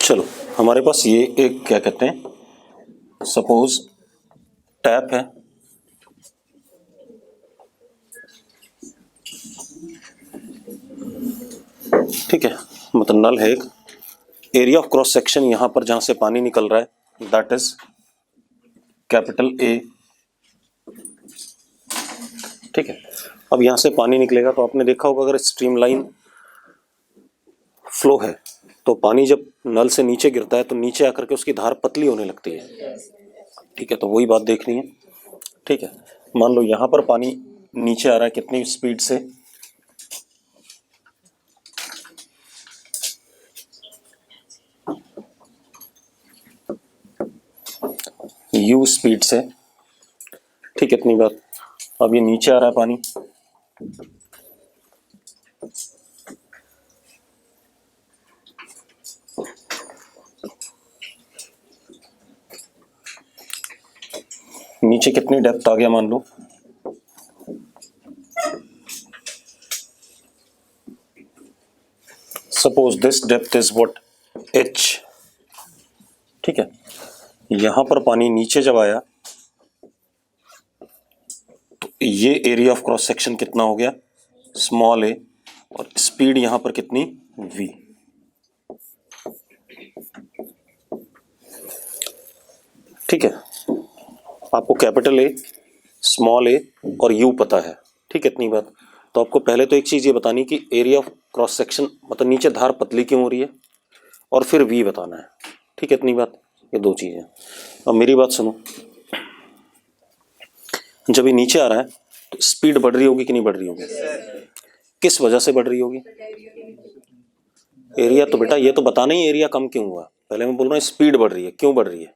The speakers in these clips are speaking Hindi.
चलो हमारे पास ये एक क्या कहते हैं, सपोज टैप है, ठीक है, मतलब नल है एक। एरिया ऑफ क्रॉस सेक्शन यहां पर जहां से पानी निकल रहा है दैट इज कैपिटल ए, ठीक है। अब यहां से पानी निकलेगा तो आपने देखा होगा अगर स्ट्रीमलाइन फ्लो है तो पानी जब नल से नीचे गिरता है तो नीचे आकर के उसकी धार पतली होने लगती है, ठीक है। तो वही बात देखनी है, ठीक है। मान लो यहां पर पानी नीचे आ रहा है कितनी स्पीड से, u स्पीड से, ठीक है, इतनी बात। अब ये नीचे आ रहा है पानी, नीचे कितनी डेप्थ आ गया मान लो, suppose this depth is what h, ठीक है। यहां पर पानी नीचे जब आया तो ये एरिया ऑफ क्रॉस सेक्शन कितना हो गया, स्मॉल ए, और स्पीड यहां पर कितनी v, ठीक है। आपको कैपिटल ए, स्मॉल ए और यू पता है, ठीक है, इतनी बात। तो आपको पहले तो एक चीज ये बतानी कि एरिया ऑफ क्रॉस सेक्शन मतलब नीचे धार पतली क्यों हो रही है, और फिर वी बताना है, ठीक है, इतनी बात। ये दो चीजें। अब मेरी बात सुनो, जब ये नीचे आ रहा है तो स्पीड बढ़ रही होगी कि नहीं बढ़ रही होगी, किस वजह से बढ़ रही होगी, एरिया। तो बेटा ये तो बताना ही एरिया कम क्यों हुआ, पहले मैं बोल रहा हूँ स्पीड बढ़ रही है, क्यों बढ़ रही है।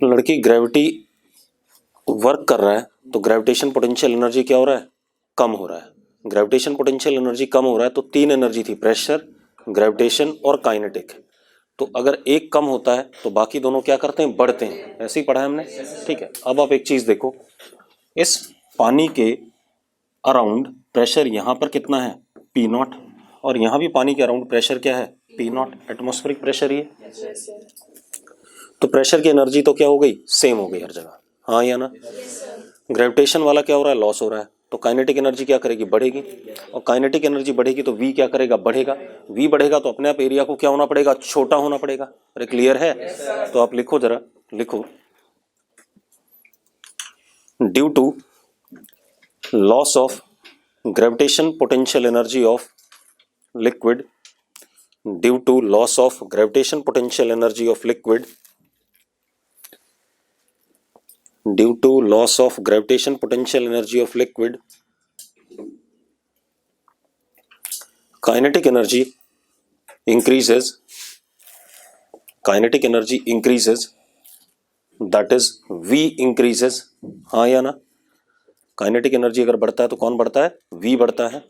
लड़की ग्रेविटी वर्क कर रहा है तो ग्रेविटेशन पोटेंशियल एनर्जी क्या हो रहा है, कम हो रहा है। ग्रेविटेशन पोटेंशियल एनर्जी कम हो रहा है तो तीन एनर्जी थी, प्रेशर, ग्रेविटेशन और काइनेटिक। तो अगर एक कम होता है तो बाकी दोनों क्या करते हैं, बढ़ते हैं। ऐसे ही पढ़ा है हमने, ठीक है। अब आप एक चीज देखो, इस पानी के अराउंड प्रेशर यहां पर कितना है, पी नॉट, और यहां भी पानी के अराउंड प्रेशर क्या है, पी नॉट, एटमॉस्फेरिक प्रेशर ये। तो प्रेशर की एनर्जी तो क्या हो गई, सेम हो गई हर जगह, हाँ या ना। ग्रेविटेशन वाला क्या हो रहा है, लॉस हो रहा है, तो काइनेटिक एनर्जी क्या करेगी, बढ़ेगी, और काइनेटिक एनर्जी बढ़ेगी तो वी क्या करेगा, बढ़ेगा। वी बढ़ेगा तो अपने आप एरिया को क्या होना पड़ेगा, छोटा होना पड़ेगा। अरे क्लियर है, तो आप लिखो जरा, लिखो, due to loss of gravitation potential energy of liquid, due to loss of gravitation potential energy of liquid, due to loss of gravitation potential energy of liquid, kinetic energy increases, kinetic energy increases, that is v increases, हाँ या ना। काइनेटिक एनर्जी अगर बढ़ता है तो कौन बढ़ता है, v बढ़ता है,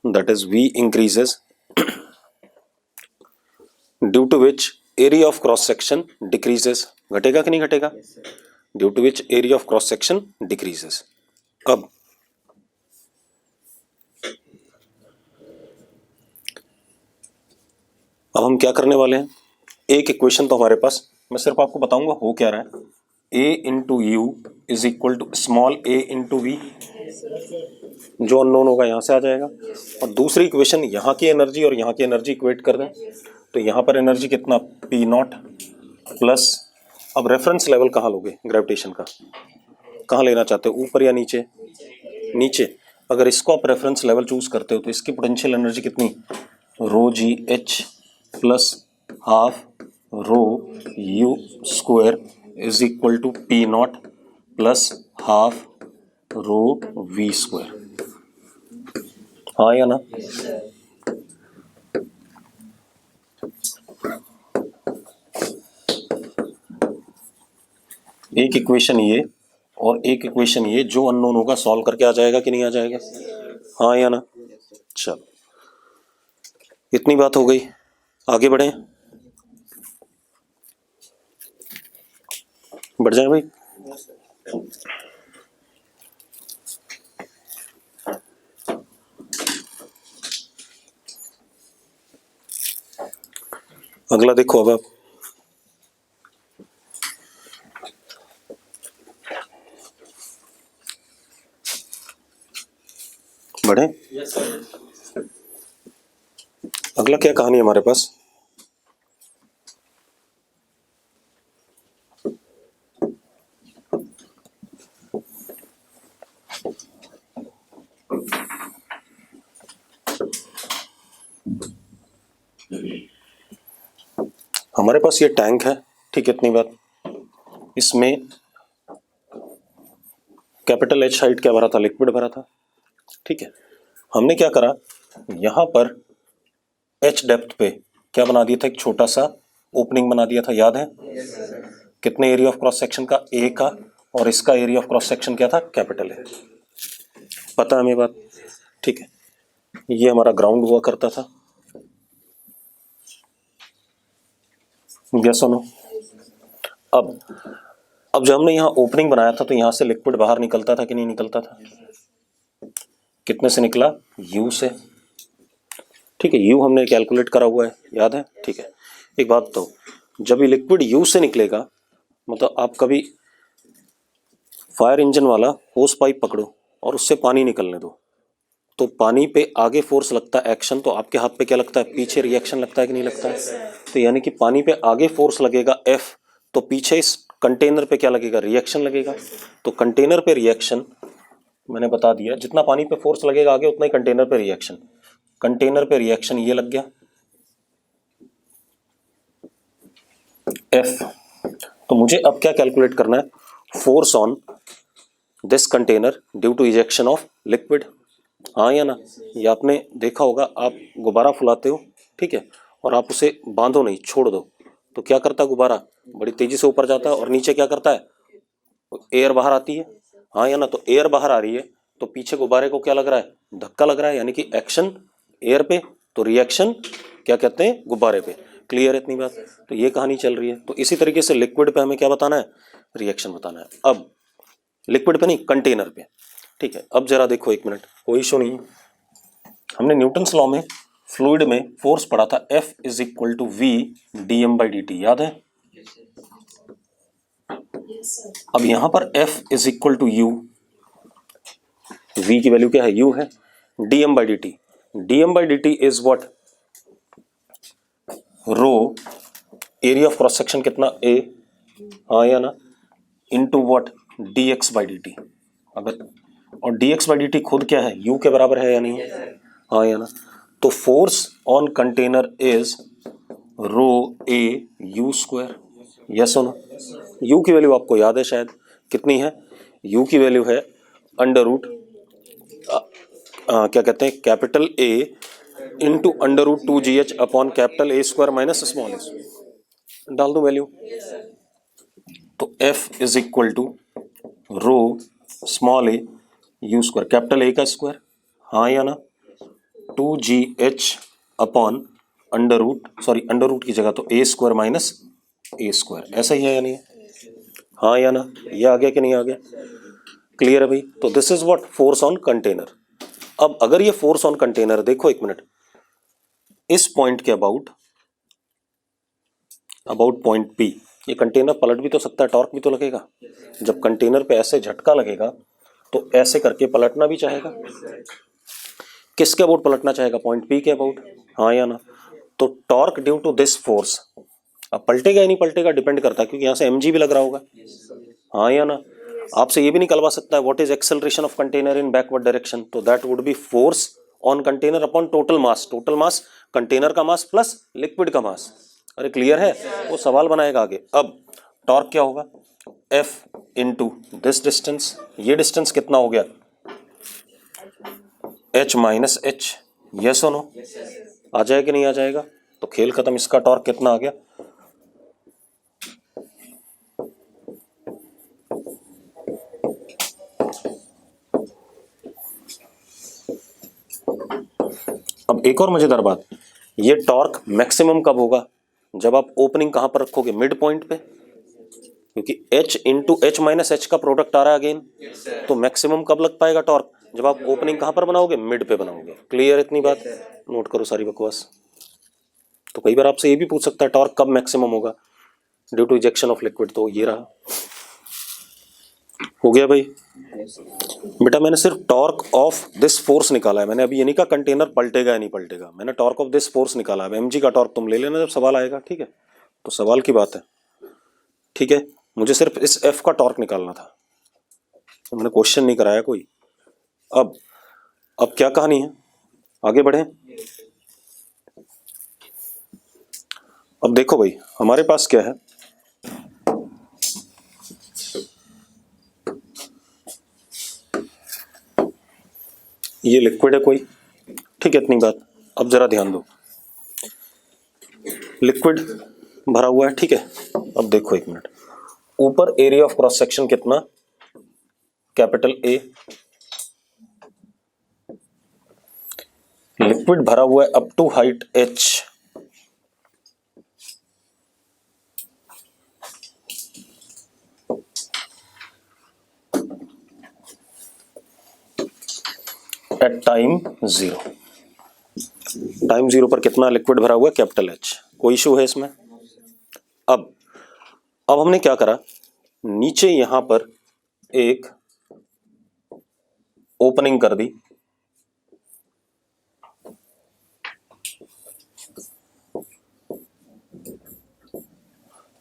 that is v increases, due to which area of cross section decreases, घटेगा कि नहीं घटेगा, due to which area of cross section decreases। अब हम क्या करने वाले हैं, एक इक्वेशन तो हमारे पास, मैं सिर्फ आपको बताऊंगा हो क्या रहा है, a into U is equal to small a into V, जो अननोन होगा यहां से आ जाएगा। और दूसरी इक्वेशन यहाँ की एनर्जी और यहाँ की एनर्जी इक्वेट कर दें, तो यहाँ पर एनर्जी कितना, पी नॉट प्लस, अब रेफरेंस लेवल कहाँ लोगे ग्रेविटेशन का, कहाँ लेना चाहते हो, ऊपर या नीचे, नीचे। अगर इसको आप रेफरेंस लेवल चूज करते हो तो इसकी पोटेंशियल एनर्जी कितनी, rho g h plus half rho u square is equal to P naught plus half rho v square, हाँ या ना। एक इक्वेशन ये और एक इक्वेशन ये, जो अननोन होगा सॉल्व करके आ जाएगा कि नहीं आ जाएगा, हाँ या ना। चलो इतनी बात हो गई, आगे बढ़े, बढ़ जाए भाई। अगला देखो अब आप, बढ़े। अगला क्या कहानी है हमारे पास, हमारे पास ये टैंक है, ठीक है, इतनी बात। इसमें कैपिटल एच हाइट क्या भरा था, लिक्विड भरा था, ठीक है। हमने क्या करा, यहां पर एच डेप्थ पे क्या बना दिया था, एक छोटा सा ओपनिंग बना दिया था, याद है। कितने एरिया ऑफ क्रॉस सेक्शन का, ए का, और इसका एरिया ऑफ क्रॉस सेक्शन क्या था, कैपिटल ए। पता है हमें बात, ठीक है। ये हमारा ग्राउंड हुआ करता था, यस और नो। अब जब हमने यहाँ ओपनिंग बनाया था तो यहाँ से लिक्विड बाहर निकलता था कि नहीं निकलता था, कितने से निकला, यू से, ठीक है। यू हमने कैलकुलेट करा हुआ है, याद है, ठीक है। एक बात तो, जब ये लिक्विड यू से निकलेगा, मतलब आप कभी फायर इंजन वाला होस पाइप पकड़ो और उससे पानी निकलने दो, तो पानी पे आगे फोर्स लगता है एक्शन, तो आपके हाथ पे क्या लगता है, पीछे रिएक्शन लगता है कि नहीं लगता है। तो यानी कि पानी पे आगे फोर्स लगेगा एफ, तो पीछे इस कंटेनर पे क्या लगेगा, रिएक्शन लगेगा। तो कंटेनर पे रिएक्शन मैंने बता दिया, जितना पानी पे फोर्स लगेगा आगे उतना ही कंटेनर पे रिएक्शन। कंटेनर पे रिएक्शन ये लग गया एफ। तो मुझे अब क्या कैलकुलेट करना है, force on this container due to ejection of liquid, हाँ या ना। ये आपने देखा होगा, आप गुब्बारा फुलाते हो, ठीक है, और आप उसे बांधो नहीं, छोड़ दो, तो क्या करता है, गुब्बारा बड़ी तेजी से ऊपर जाता है और नीचे क्या करता है, एयर बाहर आती है, हाँ या ना। तो एयर बाहर आ रही है तो पीछे गुब्बारे को क्या लग रहा है, धक्का लग रहा है, यानी कि एक्शन एयर पे, तो रिएक्शन क्या कहते हैं, गुब्बारे पे। क्लियर है इतनी बात, तो ये कहानी चल रही है। तो इसी तरीके से लिक्विड पे हमें क्या बताना है, रिएक्शन बताना है। अब लिक्विड पे नहीं, कंटेनर पे, ठीक है। अब जरा देखो, एक मिनट, कोई इशू नहीं। हमने न्यूटन्स लॉ में फ्लूइड में फोर्स पढ़ा था, F is equal to V D M by D T, याद है। अब यहां पर F is equal to U, V की वैल्यू क्या है, U है, D M by D T, D M by D T is what, rho, area of cross section कितना, A, हाँ या ना, into what, D X by D T. अगर और D X by D T खुद क्या है, U के बराबर है या नहीं, हाँ या ना। तो force on container is rho A U square, yes और नो। यू की वैल्यू आपको याद है शायद, कितनी है, यू की वैल्यू है अंडर रूट क्या कहते हैं, capital A into under root 2GH upon capital A square minus small S. डाल दो वैल्यू, तो F is equal to rho small A U square, capital A का स्क्वायर, हाँ या ना, 2GH upon under root, sorry under root की जगह तो A square minus A square, ऐसा ही है या नहीं, हाँ या ना। ये आ गया कि नहीं आ गया, क्लियर है भाई। तो this is what, force on container. अब अगर ये फोर्स ऑन कंटेनर, देखो एक मिनट, इस पॉइंट के अबाउट पॉइंट पी, ये कंटेनर पलट भी तो सकता है, टॉर्क भी तो लगेगा। जब कंटेनर पे ऐसे झटका लगेगा तो ऐसे करके पलटना भी चाहेगा, किसके अबाउट पलटना चाहेगा, पॉइंट पी के अबाउट, हाँ या ना। तो torque due to this force, अब पलटेगा या नहीं पलटेगा डिपेंड करता है, क्योंकि यहाँ से mg भी लग रहा होगा, हाँ या ना। आपसे ये भी निकलवा सकता है, what is acceleration of container in backward direction, तो that would be force on container upon total mass, total mass container का मास प्लस लिक्विड का मास। अरे क्लियर है, वो सवाल बनाएगा आगे। अब टॉर्क क्या होगा, F इंटू दिस डिस्टेंस, ये डिस्टेंस कितना हो गया, H माइनस एच, यस और नो, आ जाएगा कि नहीं आ जाएगा, तो खेल खत्म। इसका टॉर्क कितना आ गया, अब एक और मजेदार बात, ये टॉर्क मैक्सिमम कब होगा, जब आप ओपनिंग कहां पर रखोगे, मिड पॉइंट पे, क्योंकि H into H minus H का प्रोडक्ट आ रहा है अगेन, तो मैक्सिमम कब लग पाएगा टॉर्क, जब आप ओपनिंग कहां पर बनाओगे, मिड पे बनाओगे। क्लियर इतनी बात, नोट करो सारी बकवास। तो कई बार आपसे ये भी पूछ सकता है टॉर्क कब मैक्सिमम होगा due to ejection of liquid, तो ये रहा। हो गया भाई? बेटा मैंने सिर्फ टॉर्क ऑफ दिस फोर्स निकाला है, मैंने अभी ये नहीं कहा कंटेनर पलटेगा या नहीं पलटेगा, मैंने टॉर्क ऑफ दिस फोर्स निकाला है। एमजी का टॉर्क तुम ले लेना जब सवाल आएगा, ठीक है? तो सवाल की बात है, ठीक है? मुझे सिर्फ इस एफ का टॉर्क निकालना था, तो मैंने क्वेश्चन नहीं कराया कोई। अब क्या कहानी है, आगे बढ़े। अब देखो भाई हमारे पास क्या है, ये लिक्विड है कोई, ठीक है? इतनी बात। अब जरा ध्यान दो, लिक्विड भरा हुआ है, ठीक है? अब देखो एक मिनट, ऊपर एरिया ऑफ क्रॉस सेक्शन कितना, कैपिटल ए, लिक्विड भरा हुआ है up to height H, at time zero. Time zero पर कितना लिक्विड भरा हुआ है, कैपिटल एच। कोई इशू है इसमें? अब हमने क्या करा, नीचे यहां पर एक ओपनिंग कर दी,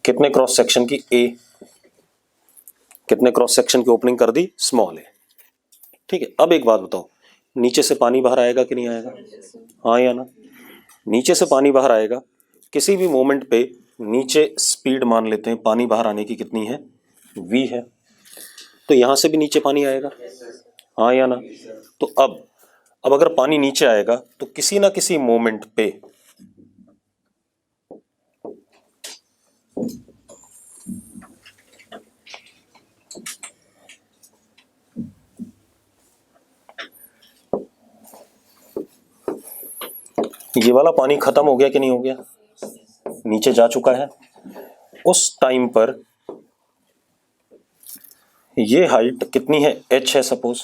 कितने क्रॉस सेक्शन की, ए, कितने क्रॉस सेक्शन की ओपनिंग कर दी, स्मॉल ए, ठीक है? अब एक बात बताओ, नीचे से पानी बाहर आएगा कि नहीं आएगा? हाँ या ना? नीचे से पानी बाहर आएगा, किसी भी मोमेंट पे नीचे स्पीड मान लेते हैं पानी बाहर आने की कितनी है, v है, तो यहां से भी नीचे पानी आएगा, हाँ या ना? तो अब अगर पानी नीचे आएगा तो किसी ना किसी मोमेंट पे ये वाला पानी खत्म हो गया कि नहीं हो गया, नीचे जा चुका है। उस टाइम पर ये हाइट कितनी है, h है सपोज,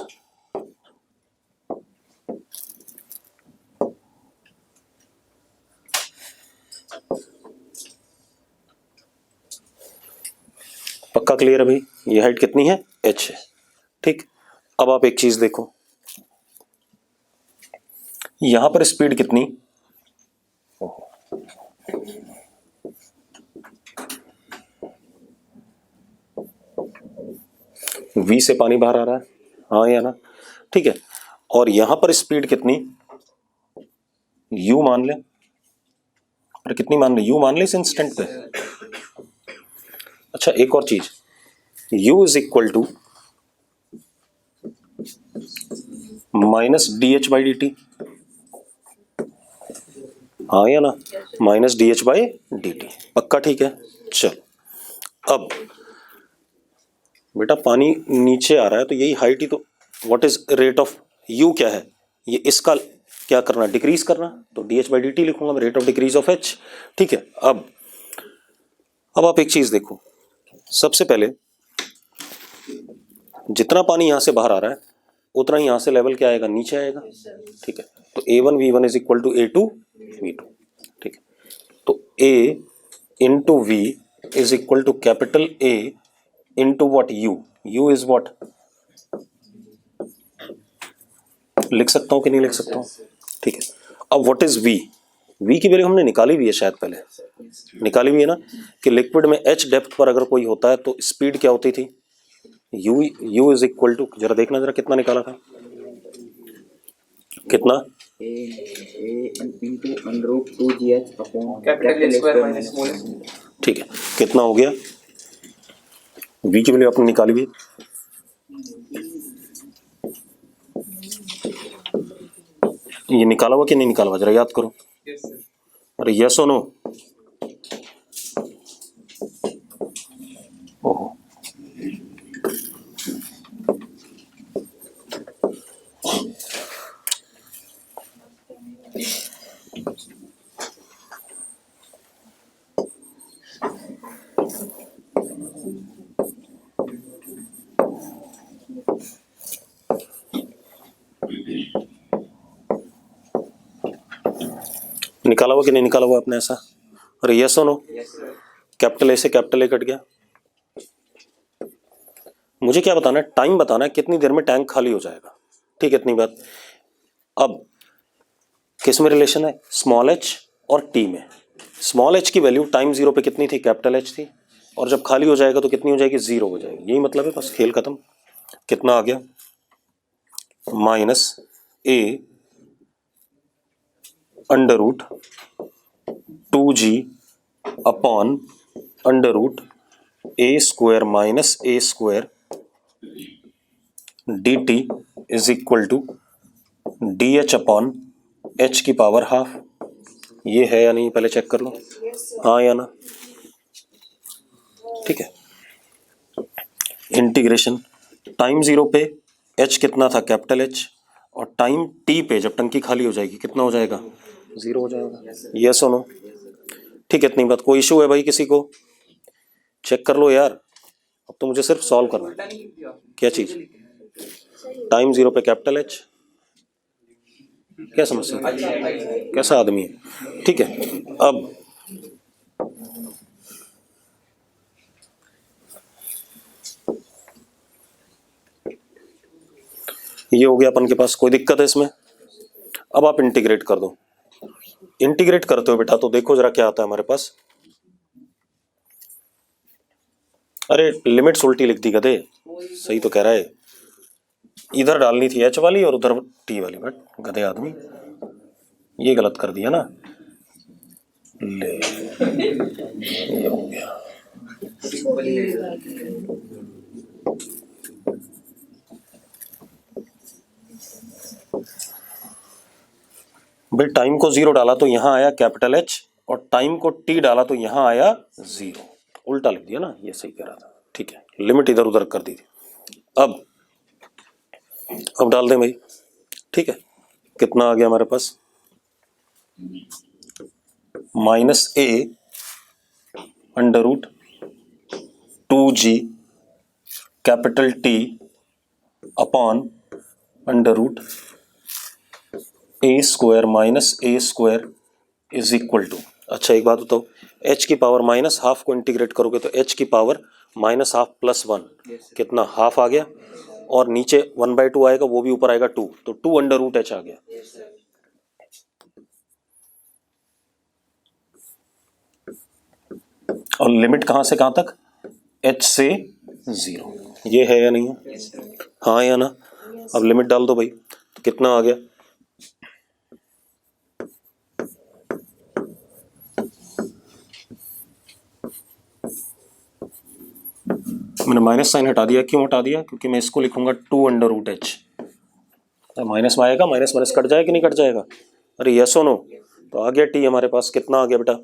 पक्का क्लियर है भाई? ये हाइट कितनी है, h है, ठीक? अब आप एक चीज देखो, यहां पर स्पीड कितनी, v से पानी बाहर आ रहा है, हाँ या ना? ठीक है, और यहां पर स्पीड कितनी, u मान ले, और कितनी मान ले, u मान ले इस इंस्टेंट पे। अच्छा एक और चीज, u is equal to minus d h by D t, हाँ या ना? Minus d h by D t, पक्का? ठीक है, चल। अब बेटा पानी नीचे आ रहा है तो यही हाइट ही तो, what is rate of u क्या है, ये इसका क्या करना, डिक्रीज करना, तो D h by D T लिखूंगा मैं, rate of decrease of h, ठीक है? अब आप एक चीज देखो, सबसे पहले जितना पानी यहां से बाहर आ रहा है उतना ही यहां से लेवल क्या आएगा, नीचे आएगा, ठीक है? तो a1 v1 is equal to a2 v2, ठीक है? तो a into v is equal to capital A into what, u is what, लिख सकता हूं कि नहीं लिख सकता हूं, ठीक है? अब व्हाट इज v की वैल्यू हमने निकाली हुई है, शायद पहले निकाली हुई है ना, कि लिक्विड में h डेप्थ पर अगर कोई होता है तो स्पीड क्या होती थी, u इज इक्वल टू, जरा देखना जरा कितना निकाला था, कितना, ठीक है? कितना हो गया, v की वैल्यू आपने निकाली हुई, ये निकाला हुआ कि नहीं निकाला हुआ, जरा याद करो। अरे यस और नो, ओहो, निकाला हुआ कि नहीं निकाला हुआ आपने ऐसा? अरे यस और नो? कैपिटल ए से कैपिटल ए कट गया। मुझे क्या बताना है? टाइम बताना है, कितनी देर में टैंक खाली हो जाएगा। ठीक है, इतनी बात। अब किस में रिलेशन है? स्मॉल एच और टी में। स्मॉल एच की वैल्यू टाइम जीरो पे कितनी थी? कैपिटल एच थी, और जब खाली हो जाएगा तो कितनी हो जाएगी? जीरो हो जाएगी। यही मतलब है, बस खेल खत्म। कितना आ गया? Minus a under root 2g upon under root a square minus A square d T is equal to d h upon h की पावर हाफ। ये है या नहीं, पहले चेक कर लो। हाँ या ना? ठीक है। इंटीग्रेशन टाइम जीरो पे एच कितना था? Capital H. और टाइम टी पे जब टंकी खाली हो जाएगी कितना हो जाएगा? जीरो हो जाएगा। यस और नो? ठीक है, इतनी बात। कोई इशू है भाई किसी को? चेक कर लो यार, अब तो मुझे सिर्फ सॉल्व करना है। क्या चीज? टाइम जीरो पे कैपिटल एच। क्या समस्या? कैसा आदमी है? ठीक है, अब ये हो गया अपन के पास। कोई दिक्कत है इसमें? अब आप इंटीग्रेट कर दो। इंटीग्रेट करते हो बेटा तो देखो जरा क्या आता है हमारे पास। अरे लिमिट्स उल्टी लिख दी गधे। सही तो कह रहा है, इधर डालनी थी एच वाली और उधर टी वाली, बट गधे आदमी ये गलत कर दिया ना। ले ये हो गया। भाई टाइम को जीरो डाला तो यहाँ आया कैपिटल एच, और टाइम को टी डाला तो यहाँ आया जीरो। उल्टा लिख दिया ना, ये सही कह रहा था। ठीक है, लिमिट इधर उधर कर दी थी। अब डाल दें भाई। ठीक है, कितना आ गया हमारे पास? Minus a under root 2g capital T upon under root a square minus A square is equal to. अच्छा एक बात बताओ, h की पावर माइनस हाफ को इंटीग्रेट करोगे तो h की power minus half plus one, कितना? हाफ आ गया, और नीचे 1/2 आएगा, वो भी ऊपर आएगा 2, तो 2 अंडर रूट एच आ गया। और लिमिट कहां से कहां तक? h से जीरो। ये है या नहीं है? हाँ या ना? अब लिमिट डाल दो भाई, तो कितना आ गया? मैंने माइनस साइन हटा दिया। क्यों हटा दिया? क्योंकि मैं इसको लिखूंगा 2 अंडर रूट एच। माइनस में आएगा, माइनस माइनस कट जाएगा कि नहीं कट जाएगा? अरे यस और नो? तो आ गया टी हमारे पास। कितना आ गया बेटा?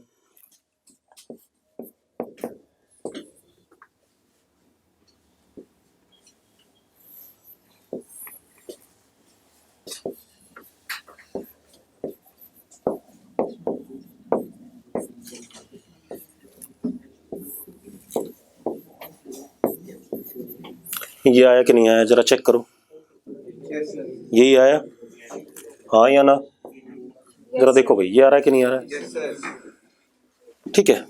ये आया कि नहीं आया? जरा चेक करो। यही आया? हाँ या ना? जरा देखो भाई, ये आ रहा है कि नहीं आ रहा है? ठीक है,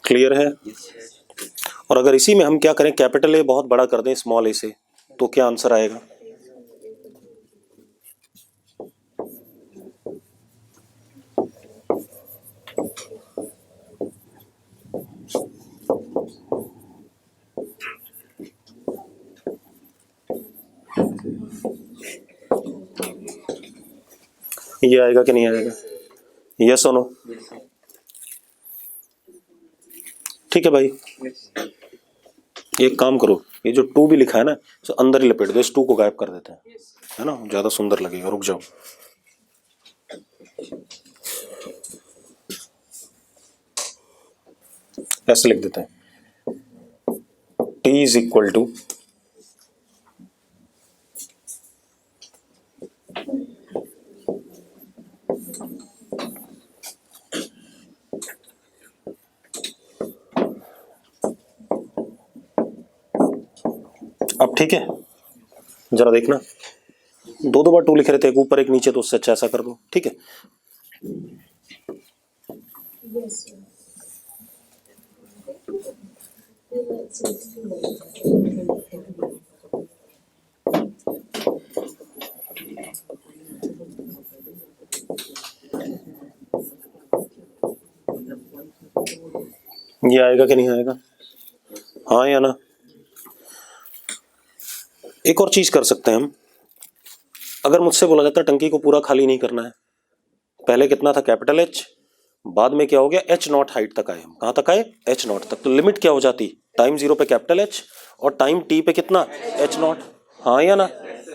क्लियर है? और अगर इसी में हम क्या करें, कैपिटल ए बहुत बड़ा कर दें स्मॉल ए से, तो क्या आंसर आएगा? ये आएगा कि नहीं आएगा? यस और नो? ठीक है भाई, एक काम करो, ये जो 2 भी लिखा है ना, तो अंदर ही लपेट दो, इस 2 को गायब कर देते हैं, है ना? ज्यादा सुंदर लगेगा। रुक जाओ, ऐसे लिख देते हैं। टी इज इक्वल टू अब ठीक है, जरा देखना, दो दो बार टू लिख रहे थे, एक ऊपर एक नीचे, तो उससे अच्छा ऐसा कर दो, ठीक है। ये आएगा कि नहीं आएगा? हाँ या ना? एक और चीज कर सकते हैं हम, अगर मुझसे बोला जाता है टंकी को पूरा खाली नहीं करना है, पहले कितना था कैपिटल एच, बाद में क्या हो गया एच नॉट हाइट तक आए, हम कहाँ तक आए एच नॉट तक, तो लिमिट क्या हो जाती टाइम जीरो पे कैपिटल एच और टाइम टी पे कितना एच नॉट, हाँ या ना?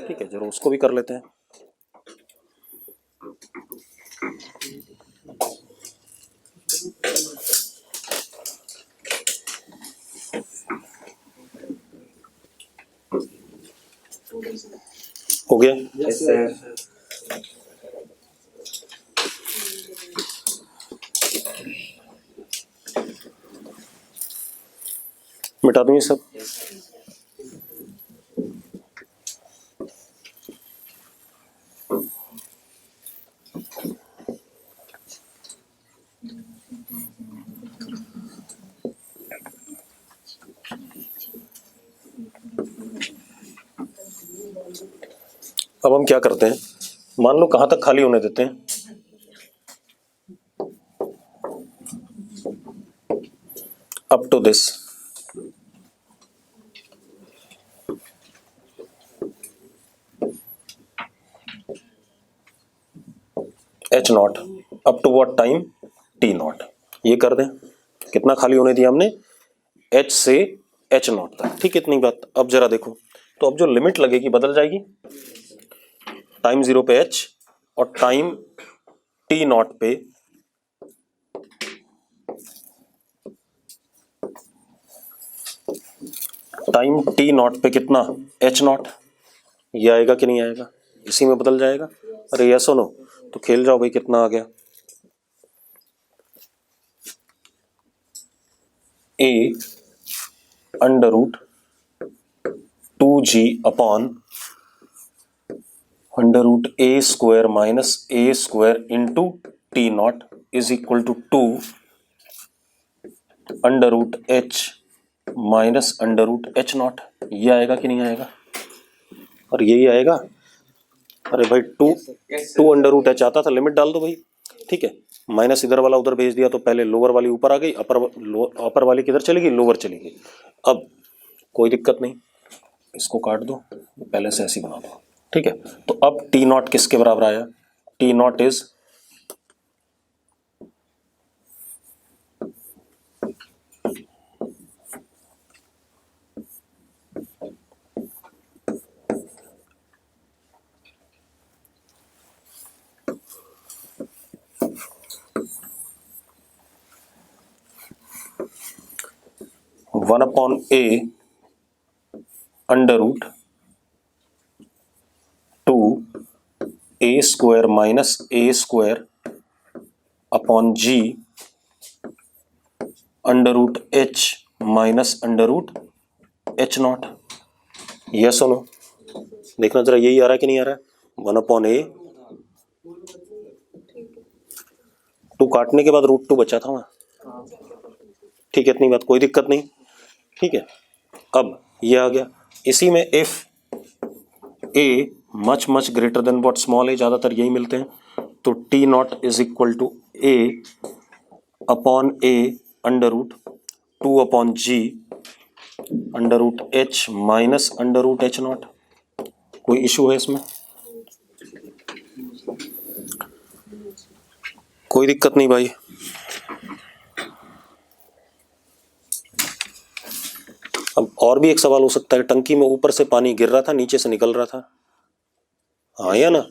ठीक है, जरूर उसको भी कर लेते हैं। हो गया? Yes sir. मिटा दूं ये सब? अब हम क्या करते हैं, मान लो कहां तक खाली होने देते हैं, up to this, h naught up to what time t naught, ये कर दें। कितना खाली होने दिया हमने, एच से एच नॉट तक, ठीक, इतनी बात। अब जरा देखो, तो अब जो लिमिट लगेगी बदल जाएगी, टाइम जीरो पे एच और टाइम टी नॉट पे कितना एच नॉट, ये आएगा कि नहीं आएगा, इसी में बदल जाएगा। अरे यस नो, तो खेल जाओ भाई, कितना आ गया, a under root 2g upon under root a square minus A square into t naught is equal to 2 under root H minus under root H naught, ये आएगा कि नहीं आएगा, और यही आएगा। अरे भाई टू अंडर रूट एच आता था, लिमिट डाल दो भाई, ठीक है, माइनस इधर वाला उधर भेज दिया तो पहले लोअर वाली ऊपर आ गई, अपर वाली किधर चली गई, लोअर चली गई। अब कोई दिक्कत नहीं, इसको काट दो, पहले से ऐसी बना दो, ठीक है। तो अब टी नॉट किसके बराबर आया, t naught is 1 upon a under root 2 a square minus A square upon g under root H minus under root H naught, yes और नो? देखना जरा, यही आ रहा है कि नहीं आ रहा है, 1 अपॉन ए, टू काटने के बाद रूट 2 बचा था वहां, ठीक है, इतनी बात, कोई दिक्कत नहीं, ठीक है। अब ये आ गया, इसी में if a much much greater than what small a, ज्यादातर यही मिलते हैं, तो t naught is equal to a upon a under root 2 upon g under root H minus under root H naught. कोई इशू है इसमें? कोई दिक्कत नहीं भाई। अब और भी एक सवाल हो सकता है, टंकी में ऊपर से पानी गिर रहा था, नीचे से निकल रहा था, हाँ या ना?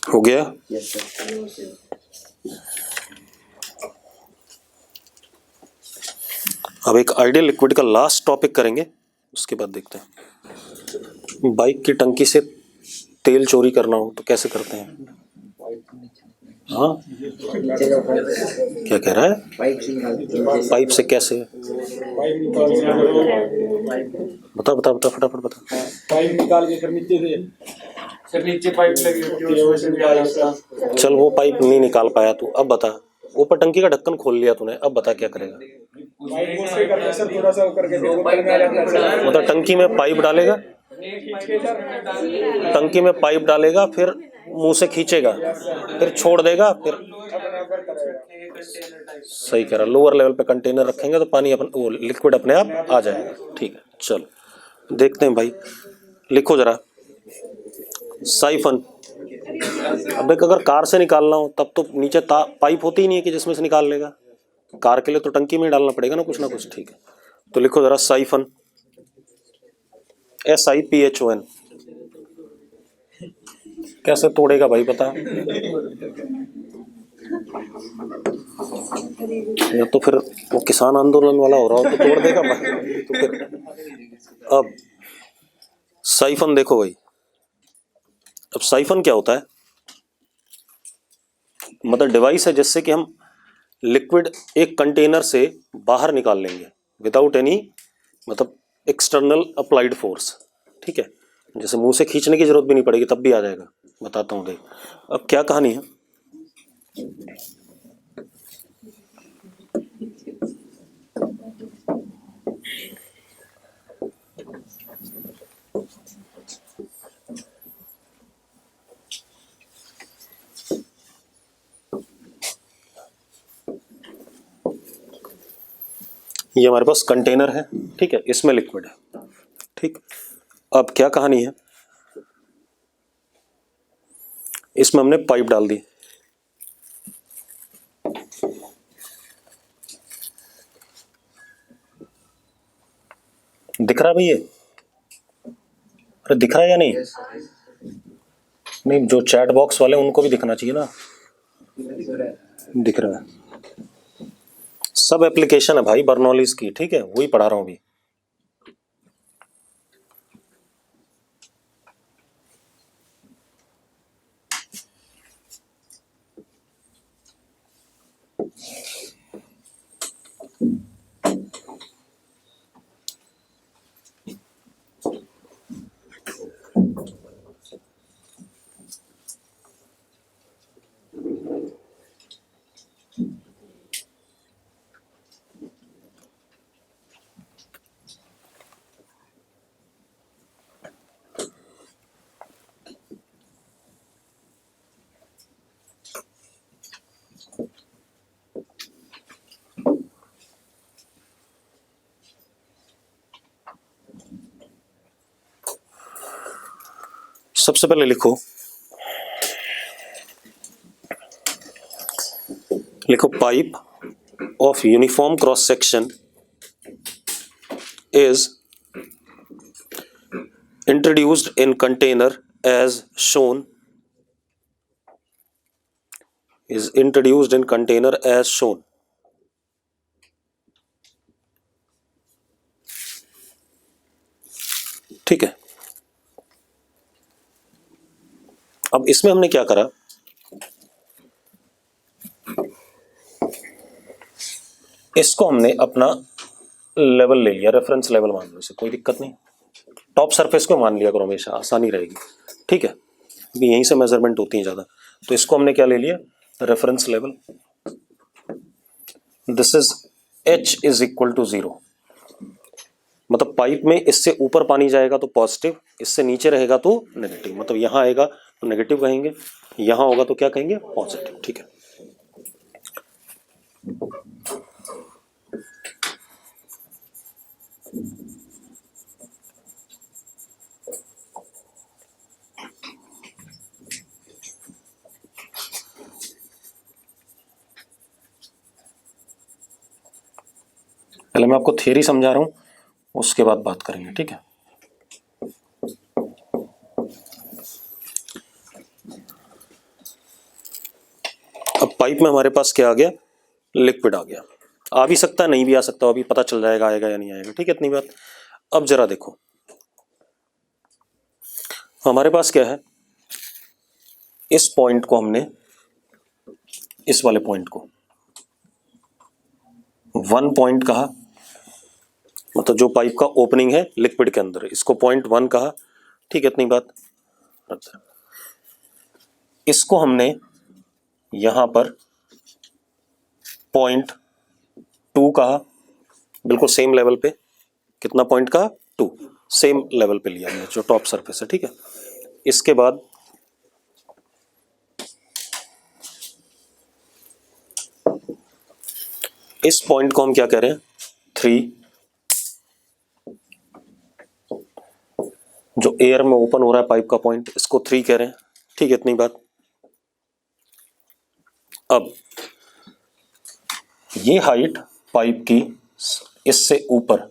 हो गया? Yes sir. अब एक आइडियल लिक्विड का लास्ट टॉपिक करेंगे, उसके बाद देखते हैं। बाइक की टंकी से तेल चोरी करना हो तो कैसे करते हैं? हाँ, क्या कह रहा है? पाइप से कैसे? बता बता बता फटाफट बता। पाइप निकाल के फिर नीचे से फिर नीचे पाइप लगी होती है उसमें से भी आ जाता है। चल वो पाइप नहीं निकाल पाया तू, अब बता। ऊपर टंकी का ढक्कन खोल लिया तूने, अब बता क्या करेगा? पाइप उससे करके सर थोड़ा सा ऊपर के फिर ऊपर में आ जाता है। मतलब टंकी में पाइप डालेगा, टंकी में पाइप डालेगा, फिर मुंह से खींचेगा, फिर छोड़ देगा, फिर सही कह रहा। लोअर लेवल पे कंटेनर रखेंगे तो पानी अपन वो लिक्विड अपने आप आ जाएगा। ठीक है, चलो देखते हैं भाई, लिखो जरा। साइफन। अब देख, अगर कार से निकालना हो तब तो नीचे पाइप होती ही नहीं है कि जिसमें से निकाल लेगा। कार के लिए तो टंकी में ही डालना पड़ेगा ना कुछ ना कुछ। ठीक है, तो लिखो जरा साइफन, SIPHON। कैसे तोड़ेगा भाई बता? या तो फिर वो किसान आंदोलन वाला हो रहा हो तो तोड़ देगा भाई, तो फिर अब साइफन देखो भाई। अब साइफन क्या होता है? मतलब डिवाइस है जिससे कि हम लिक्विड एक कंटेनर से बाहर निकाल लेंगे विदाउट एनी मतलब एक्सटर्नल अप्लाइड फोर्स। ठीक है, जैसे मुंह से खींचने की जरूरत भी नहीं पड़ेगी, तब भी आ जाएगा। बताता हूँ देख। अब क्या कहानी है? ये हमारे पास कंटेनर है, ठीक है, इसमें लिक्विड है। ठीक, अब क्या कहानी है? इसमें हमने पाइप डाल दी। दिख रहा है भाई ये? अरे दिख रहा है या नहीं? नहीं, जो चैट बॉक्स वाले उनको भी दिखना चाहिए ना। दिख रहा है। सब एप्लीकेशन है भाई बर्नौलीज की, ठीक है, वही पढ़ा रहा हूँ अभी। सबसे पहले लिखो, pipe of uniform cross section is introduced in container as shown, ठीक है। अब इसमें हमने क्या करा? इसको हमने अपना लेवल ले लिया, रेफरेंस लेवल मान लो इसे, कोई दिक्कत नहीं। टॉप सरफेस को मान लिया करो, हमेशा आसानी रहेगी। ठीक है, अभी यहीं से मेजरमेंट होती है ज़्यादा, तो इसको हमने क्या ले लिया? Reference level. This is H is equal to 0। मतलब पाइप में इससे ऊपर पानी जाएगा तो पॉजिटिव, इससे नीचे रहेगा तो नेगेटिव। मतलब यहाँ आएगा तो नेगेटिव कहेंगे, यहाँ होगा तो क्या कहेंगे? पॉजिटिव। ठीक है, पहले मैं आपको थियरी समझा रहा हूँ, उसके बाद बात करेंगे। ठीक है, अब पाइप में हमारे पास क्या आ गया? लिक्विड आ गया। आ भी सकता है, नहीं भी आ सकता, अभी पता चल जाएगा आएगा या नहीं आएगा। ठीक है, इतनी बात। अब जरा देखो, हमारे पास क्या है, इस पॉइंट को हमने इस वाले पॉइंट को 1 पॉइंट कहा, मतलब जो पाइप का ओपनिंग है लिक्विड के अंदर, इसको पॉइंट 1 कहा। ठीक है, इतनी बात। इसको हमने यहां पर पॉइंट 2 कहा, बिल्कुल सेम लेवल पे। कितना पॉइंट कहा? 2, सेम लेवल पे लिया हमने जो टॉप सरफेस है। ठीक है, इसके बाद इस पॉइंट को हम क्या कह रहे हैं? 3, जो एयर में ओपन हो रहा है पाइप का पॉइंट, इसको 3 कह रहे हैं। ठीक है, इतनी बात। अब ये हाइट पाइप की इससे ऊपर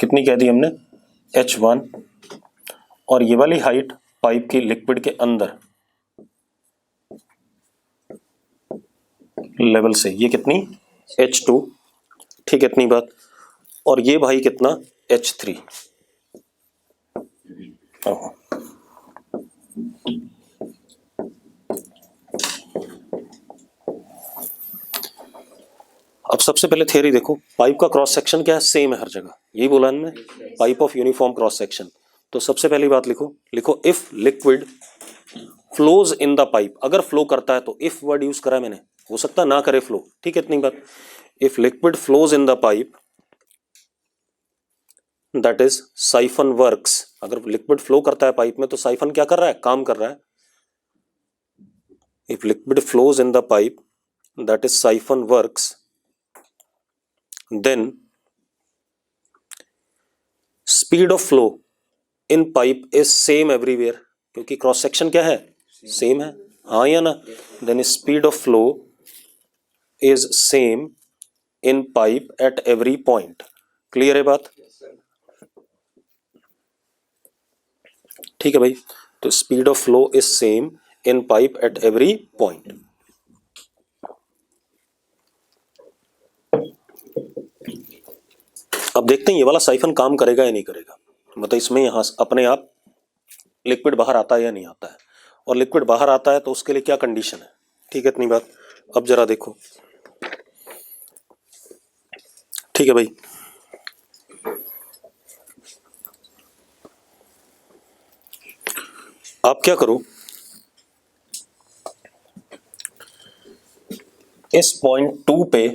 कितनी कह दी हमने? H1, और ये वाली हाइट पाइप की लिक्विड के अंदर लेवल से ये कितनी? H2। ठीक है, इतनी बात। और ये भाई कितना? H3। अब सबसे पहले थियरी देखो, पाइप का क्रॉस सेक्शन क्या है? सेम है हर जगह, यही बोला हमने, pipe of uniform cross section. तो सबसे पहली बात लिखो if liquid flows in the pipe. अगर फ्लो करता है तो इफ वर्ड यूज करा है मैंने, हो सकता ना करे फ्लो। ठीक है, इतनी बात। If liquid flows in the pipe that is siphon works. अगर लिक्विड फ्लो करता है पाइप में तो साइफन क्या कर रहा है? काम कर रहा है। If liquid flows in the pipe that is siphon works, then speed of flow in pipe is same everywhere, क्योंकि क्रॉस सेक्शन क्या है? सेम है, हाँ या ना? Then speed of flow is same in pipe at every point. Clear है बात? ठीक है भाई, तो speed of flow is same in pipe at every point. अब देखते हैं ये वाला साइफन काम करेगा या नहीं करेगा, मतलब इसमें यहां अपने आप लिक्विड बाहर आता है या नहीं आता है, और लिक्विड बाहर आता है तो उसके लिए क्या कंडीशन है। ठीक है, इतनी बात। अब जरा देखो, ठीक है भाई, आप क्या करो, इस पॉइंट 2 पे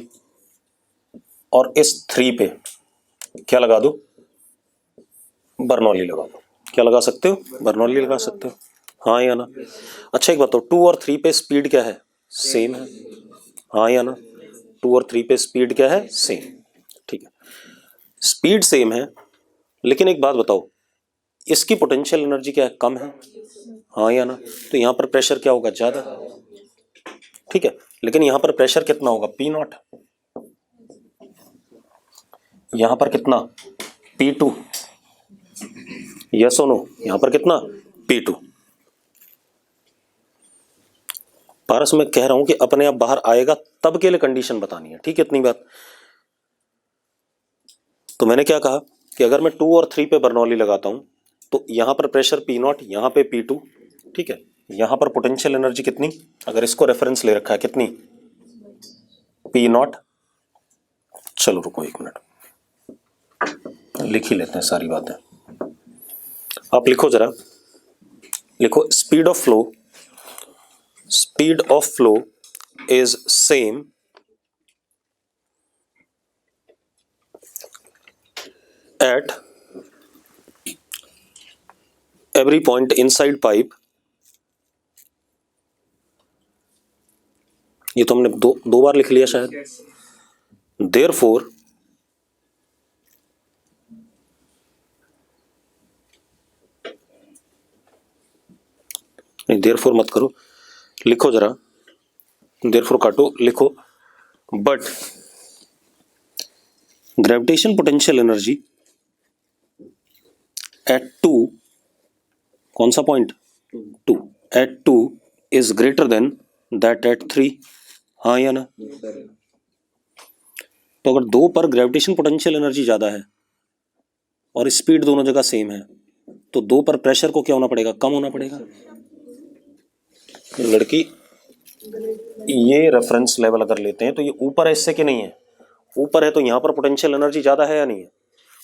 और इस 3 पे क्या लगा दो? बर्नौली लगा दो। क्या लगा सकते हो? बर्नौली लगा सकते हो, हाँ या ना? अच्छा एक बात, 2 और 3 पे स्पीड क्या है? सेम है, हाँ या ना? 2 और 3 पे स्पीड क्या है? सेम। ठीक है, स्पीड सेम है, लेकिन एक बात बताओ, इसकी पोटेंशियल एनर्जी क्या है? कम है, हाँ या ना? तो यहां पर प्रेशर क्या होगा? ज्यादा। ठीक है, लेकिन यहां पर प्रेशर कितना होगा? P0। यहां पर कितना? P2। यस और नो? यहां पर कितना? P2। पारस मैं कह रहा हूं कि अपने आप बाहर आएगा तब के लिए कंडीशन बतानी है। ठीक है, इतनी बात। तो मैंने क्या कहा कि अगर मैं 2 और 3 पे बर्नौली लगाता हूं तो यहां पर प्रेशर P0, यहां पे P2। ठीक है, यहां पर पोटेंशियल एनर्जी कितनी, अगर इसको रेफरेंस ले रखा है, कितनी? P0। चलो रुको एक मिनट, लिख ही लेते हैं सारी बातें। आप लिखो जरा, लिखो speed of flow is same at every point inside pipe. ये तो हमने दो बार लिख लिया शायद। देयरफॉर नहीं, देयरफॉर मत करो, लिखो जरा, देयरफॉर काटो, लिखो but gravitation potential energy at 2, कौन सा point? 2, at 2 is greater than that at 3, हाँ या ना? तो अगर 2 पर ग्रेविटेशन पोटेंशियल एनर्जी ज्यादा है और स्पीड दोनों जगह सेम है, तो 2 पर प्रेशर को क्या होना पड़ेगा, कम होना पड़ेगा। लड़की ये रेफरेंस लेवल अगर लेते हैं तो ये ऊपर है इससे कि नहीं है, ऊपर है, तो यहाँ पर पोटेंशियल एनर्जी ज़्यादा है या नहीं है,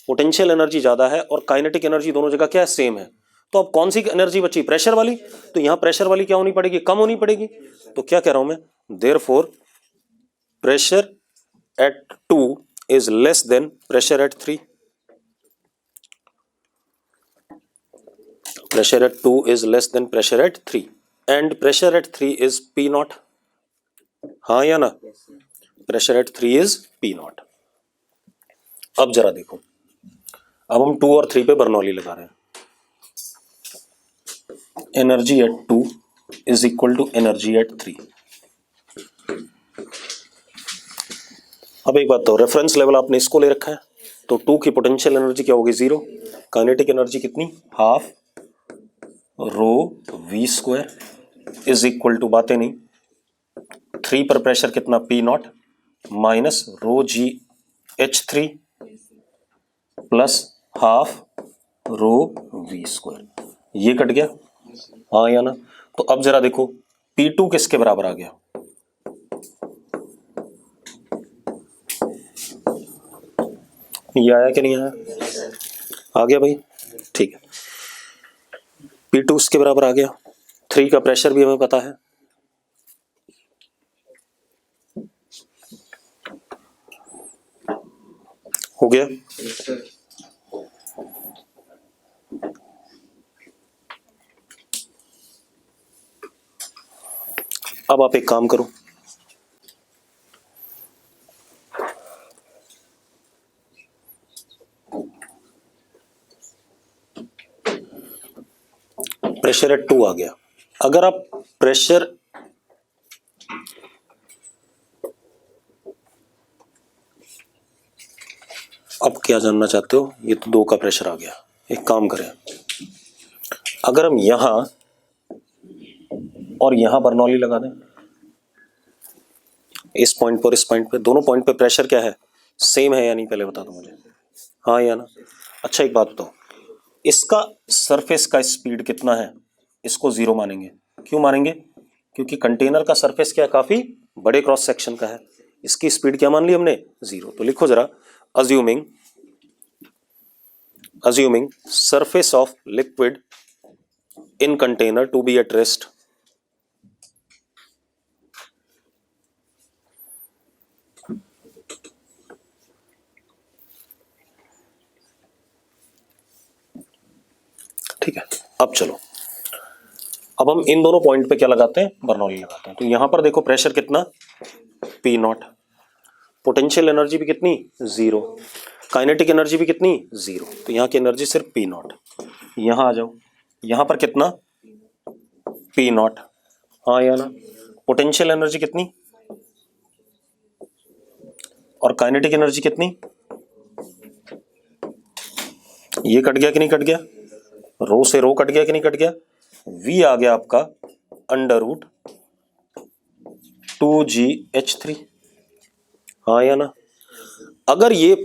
पोटेंशियल एनर्जी ज़्यादा है और काइनेटिक एनर्जी दोनों जगह क्या है, सेम है। तो अब कौन सी एनर्जी बची, प्रेशर वाली, तो यहाँ प्रेशर वाली क्या होनी पड़ेगी, कम होनी पड़ेगी। तो क्या कह रहा हूं मैं, therefore pressure at 2 is less than pressure at 3। Pressure at 2 is less than pressure at 3 and pressure at 3 is P not, हाँ या ना, pressure at 3 is P not. अब जरा देखो, अब हम 2 और 3 पे बर्नौली लगा रहे हैं। Energy at 2 is equal to energy at 3। अब एक बात तो, रेफरेंस लेवल आपने इसको ले रखा है, तो 2 की पोटेंशियल एनर्जी क्या होगी, 0। काइनेटिक एनर्जी कितनी, half rho v square is equal to, बातें नहीं, 3 पर प्रेशर कितना, p naught minus rho g H3 plus half rho v square. ये कट गया, हाँ या ना। तो अब जरा देखो P2 किसके बराबर आ गया, ये आया कि नहीं आया, आ गया भाई, ठीक है। P2 इसके बराबर आ गया, 3 का प्रेशर भी हमें पता है, हो गया। अब आप एक काम करो, प्रेशर एट 2 आ गया। अगर आप प्रेशर अब क्या जानना चाहते हो, ये तो 2 का प्रेशर आ गया। एक काम करें, अगर हम यहां और यहां बर्नौली लगा दें, इस पॉइंट पर इस पॉइंट पे, दोनों पॉइंट पे प्रेशर क्या है, सेम है या नहीं, पहले बता दो मुझे, हाँ या ना। अच्छा एक बात बताओ, इसका सरफेस का स्पीड कितना है, इसको 0 मानेंगे। क्यों मानेंगे, क्योंकि कंटेनर का सरफेस क्या काफी बड़े क्रॉस सेक्शन का है, इसकी स्पीड क्या मान ली हमने, 0। तो लिखो जरा, assuming surface of liquid in container to be at rest, ठीक है। अब चलो, अब हम इन दोनों पॉइंट पे क्या लगाते हैं, बर्नौली लगाते हैं। तो यहां पर देखो प्रेशर कितना, पी नॉट, पोटेंशियल एनर्जी भी कितनी, 0, काइनेटिक एनर्जी भी कितनी, 0। तो यहाँ की एनर्जी सिर्फ पी नॉट। यहां आ जाओ, यहां पर कितना, पी नॉट, हाँ या ना। पोटेंशियल एनर्जी कितनी और काइनेटिक एनर्जी कितनी, ये कट गया कि नहीं कट गया, रो से रो कट गया कि नहीं कट गया, वी आ गया आपका अंडर रूट 2GH3, हाँ या ना। अगर ये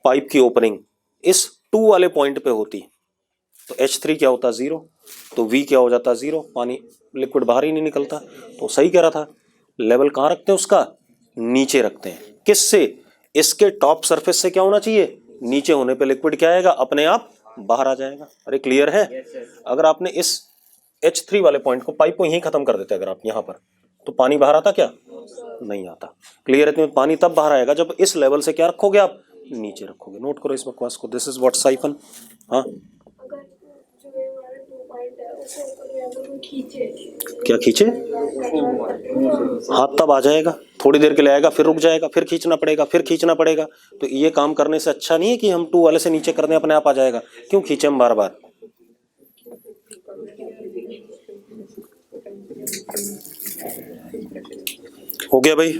पाइप की ओपनिंग इस 2 वाले पॉइंट पे होती तो H3 क्या होता, 0, तो V क्या हो जाता, 0, पानी लिक्विड बाहर ही नहीं निकलता। तो सही कह रहा था, लेवल कहाँ रखते हैं उसका, नीचे रखते हैं। किससे, इसके टॉप सरफेस से क्या होना चाहिए, नीचे होने पे लिक्विड क्या आएगा, अपने आप बाहर आ जाएगा। अरे क्लियर है। अगर आपने इस H3 वाले पॉइंट को, पाइप को यहीं खत्म कर देते अगर आप यहाँ पर, तो पानी बाहर आता क्या, नहीं आता। क्लियर है, तुम्हें पानी तब बाहर आएगा जब इस लेवल से क्या रखोगे आप, नीचे रखोगे। नोट करो इस बकवास को, दिस इज व्हाट साइफन। हाँ क्या खींचे, हाँ तब आ जाएगा, थोड़ी देर के लिए आएगा, फिर रुक जाएगा, फिर खींचना पड़ेगा, फिर खींचना पड़ेगा। तो ये काम करने से अच्छा नहीं है कि हम 2 वाले से नीचे कर दें, अपने आप आ जाएगा। क्यों खींचे हम बार बार। हो गया भाई।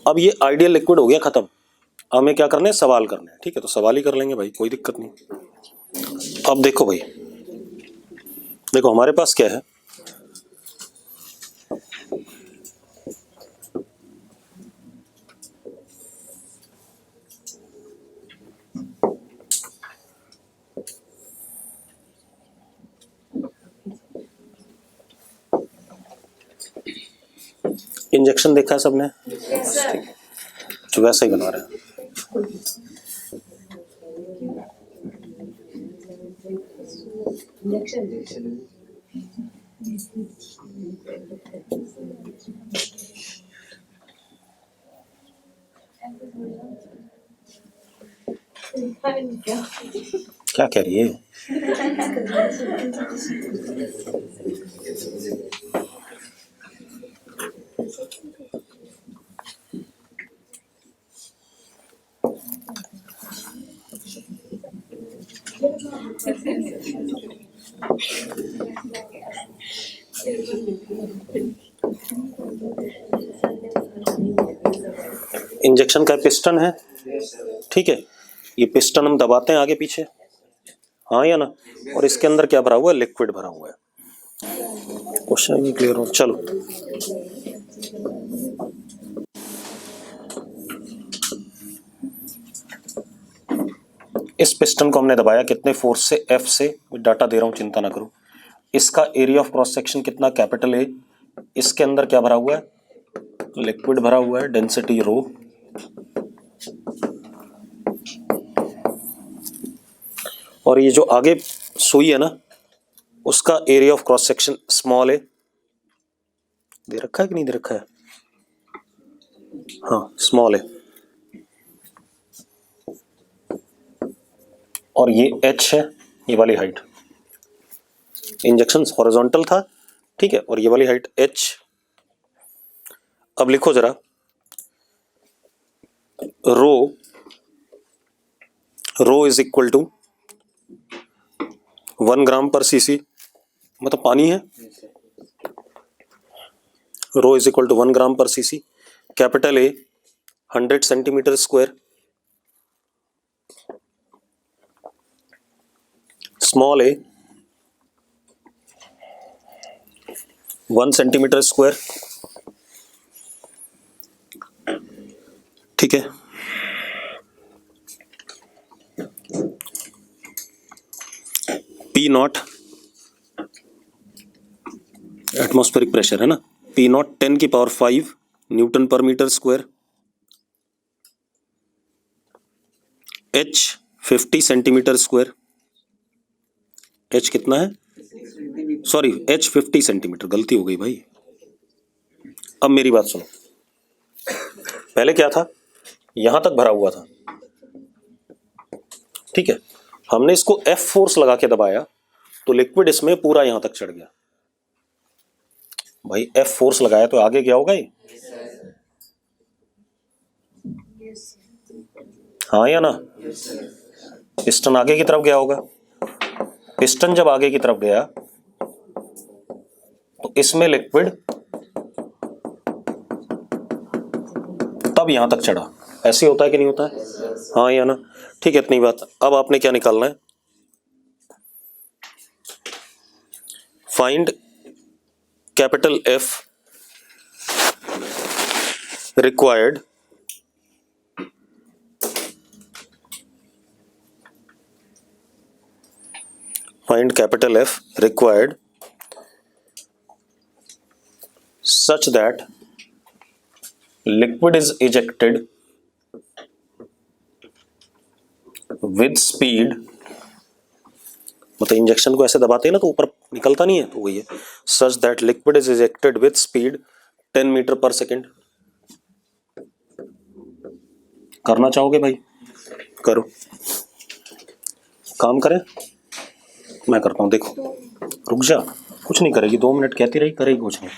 अब ये आइडियल लिक्विड हो गया खत्म, हमें क्या करना है, सवाल करना है। ठीक है, तो सवाल ही कर लेंगे भाई, कोई दिक्कत नहीं। अब देखो भाई, देखो हमारे पास क्या है, इंजेक्शन देखा है सबने? बस ठीक है, तो वैसा ही बना रहे हैं। क्या कह रही है? इंजेक्शन का पिस्टन है, ठीक है, ये पिस्टन हम दबाते हैं आगे पीछे, हाँ या ना, और इसके अंदर क्या भरा हुआ है? लिक्विड भरा हुआ है। क्वेश्चन नहीं क्लियर हो? चलो, इस पिस्टन को हमने दबाया कितने फोर्स से? एफ से। डाटा दे रहा हूं, चिंता ना करो। इसका एरिया ऑफ क्रॉस सेक्शन कितना? कैपिटल ए। इसके अंदर क्या भरा हुआ है? लिक्विड भरा हुआ है, डेंसिटी रो। और ये जो आगे सुई है ना, उसका area of cross section small a. दे रखा है कि नहीं दे रखा है? हाँ, स्मॉल ए। और ये एच है, ये वाली हाइट। इंजेक्शन हॉरिजॉन्टल था, ठीक है, और ये वाली हाइट एच। अब लिखो जरा, रो इज इक्वल टू 1 ग्राम पर सीसी, मतलब पानी है। रो इज इक्वल टू 1 ग्राम पर CC. Capital A 100 centimetre square, small A 1 centimetre square, ठीक है। पी नॉट एटमॉस्फेरिक प्रेशर है ना, पी नॉट 10 की power 5 newton per metre square. H 50 centimetre square. H कितना है? सॉरी, एच 50 सेंटीमीटर, गलती हो गई भाई। अब मेरी बात सुनो, पहले क्या था? यहां तक भरा हुआ था, ठीक है। हमने इसको एफ फोर्स लगा के दबाया तो लिक्विड इसमें पूरा यहां तक चढ़ गया। भाई एफ फोर्स लगाया तो आगे क्या होगा ये? हाँ या ना? पिस्टन आगे की तरफ गया होगा। पिस्टन जब आगे की तरफ गया तो इसमें लिक्विड तब यहां तक चढ़ा। ऐसे होता है कि नहीं होता है? हाँ या ना? ठीक है, इतनी बात। अब आपने क्या निकालना है? Find capital F required such that liquid is ejected with speed, मतलब इंजेक्शन को ऐसे दबाते हैं ना तो ऊपर निकलता नहीं है, तो वही है, such that liquid is ejected with speed 10 metre पर सेकेंड। करना चाहोगे भाई? करो, काम करें, मैं करता हूं। देखो, रुक जा, कुछ नहीं करेगी, 2 मिनट कहती रही, करेगी कुछ नहीं।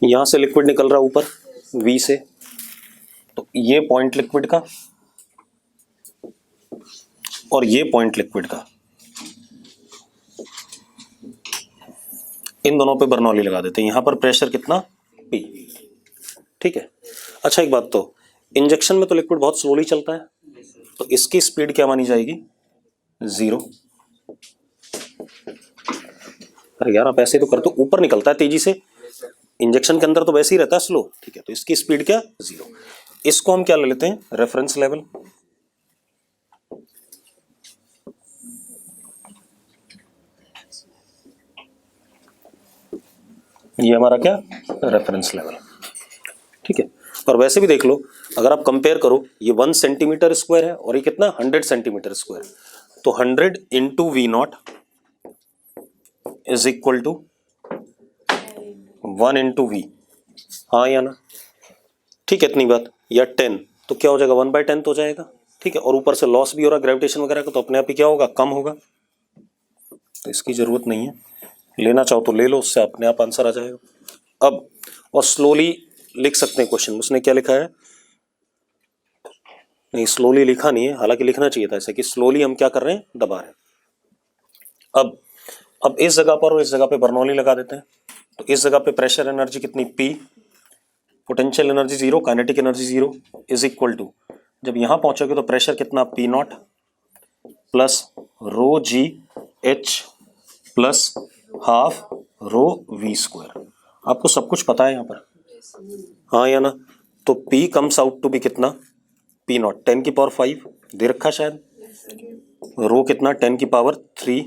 यहां से लिक्विड निकल रहा ऊपर V से, तो ये पॉइंट लिक्विड का और ये पॉइंट लिक्विड का, इन दोनों पे बर्नौली लगा देते हैं। यहां पर प्रेशर कितना? P, ठीक है। अच्छा, एक बात, तो इंजेक्शन में तो लिक्विड बहुत स्लोली चलता है, तो इसकी स्पीड क्या मानी जाएगी? 0। अरे यार, आप ऐसे तो करते हो, ऊपर निकलता है तेजी से, इंजेक्शन के अंदर तो वैसे ही रहता है स्लो, ठीक है। तो इसकी स्पीड क्या? 0। इसको हम क्या ले लेते हैं? Reference level. ये हमारा क्या रेफरेंस लेवल, ठीक है। और वैसे भी देख लो, अगर आप कंपेयर करो, ये 1 सेंटीमीटर स्क्वायर है और ये कितना 100 सेंटीमीटर स्क्वायर, तो 100 into v naught is equal to 1 into v, हाँ या ना, ठीक है, इतनी बात, या 10, तो क्या हो जाएगा 1/10 हो जाएगा, ठीक है। और ऊपर से लॉस भी हो रहा है ग्रेविटेशन वगैरह का, तो अपने आप ही क्या होगा, कम होगा, तो इसकी जरूरत नहीं है, लेना चाहो तो ले लो, उससे अपने आप आंसर आ जाएगा। अब और स्लोली लिख सकते हैं क्वेश्चन, उसने क्या लिखा है, नहीं स्लोली लिखा नहीं है, हालांकि लिखना चाहिए था ऐसे कि स्लोली हम क्या कर रहे हैं, दबा रहे हैं। अब इस जगह पर और इस जगह पे बर्नौली लगा देते हैं, तो इस जगह पे प्रेशर एनर्जी कितनी P, potential energy 0, kinetic energy 0 is equal to, जब यहां पहुंचोगे तो प्रेशर कितना P naught plus rho g h plus half rho v square. आपको सब कुछ पता है यहाँ पर, हाँ या ना, तो P comes out to be कितना, P नॉट 10 की पावर 5 दे रखा शायद, रो कितना 10 की पावर 3,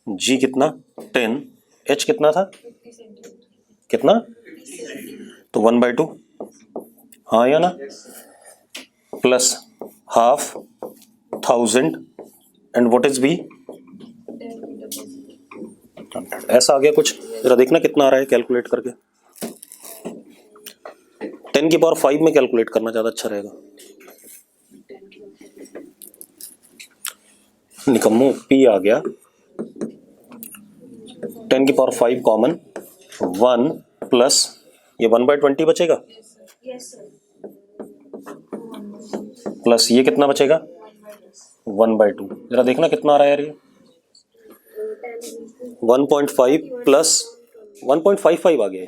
जी कितना 10, एच कितना था, कितना, तो 1/2, हाँ या ना, plus half 1000 and what is b, ऐसा आ गया कुछ, जरा देखना कितना आ रहा है कैलकुलेट करके, 10 की पावर 5 में कैलकुलेट करना ज्यादा अच्छा रहेगा, निकम्मो P आ गया 10 की पावर 5 कॉमन 1 प्लस ये 1/20 बचेगा, प्लस ये कितना बचेगा 1/2, जरा देखना कितना आ रहा है यार ये, 1.5 प्लस 1.55 आ गया है।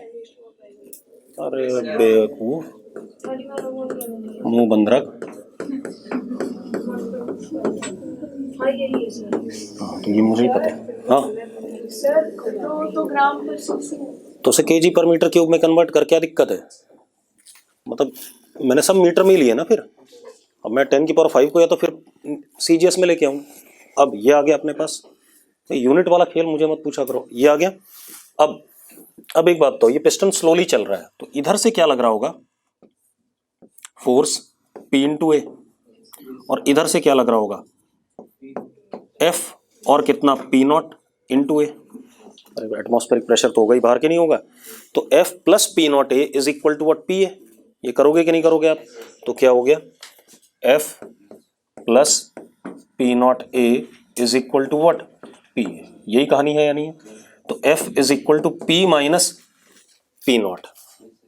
अरे बेवकूफ, मुंह बंद रख, हाँ तो ये मुझे ही पता है, हाँ सर तो ग्राम पर तो उसे केजी पर मीटर क्यूब में कन्वर्ट कर, क्या दिक्कत है, मतलब मैंने सब मीटर में ही लिया ना, फिर अब मैं 10 की पावर 5 को या तो फिर सीजीएस में लेके आऊँ। अब ये आ गया अपने पास, यूनिट वाला खेल मुझे मत पूछा करो, ये आ गया। अब एक बात, तो ये पिस्टन स्लोली चल रहा है, तो इधर से क्या लग रहा होगा, फोर्स P इंटू ए, और इधर से क्या लग रहा होगा F, और कितना P नॉट इंटू ए, अरे एटमॉस्फेरिक प्रेशर तो होगा ही, बाहर के नहीं होगा, तो F plus P naught a is equal to what, P a, ये करोगे कि नहीं करोगे आप, तो क्या हो गया F plus P naught a is equal to what, P a, यही कहानी है या नहीं है, तो F is equal to P minus P naught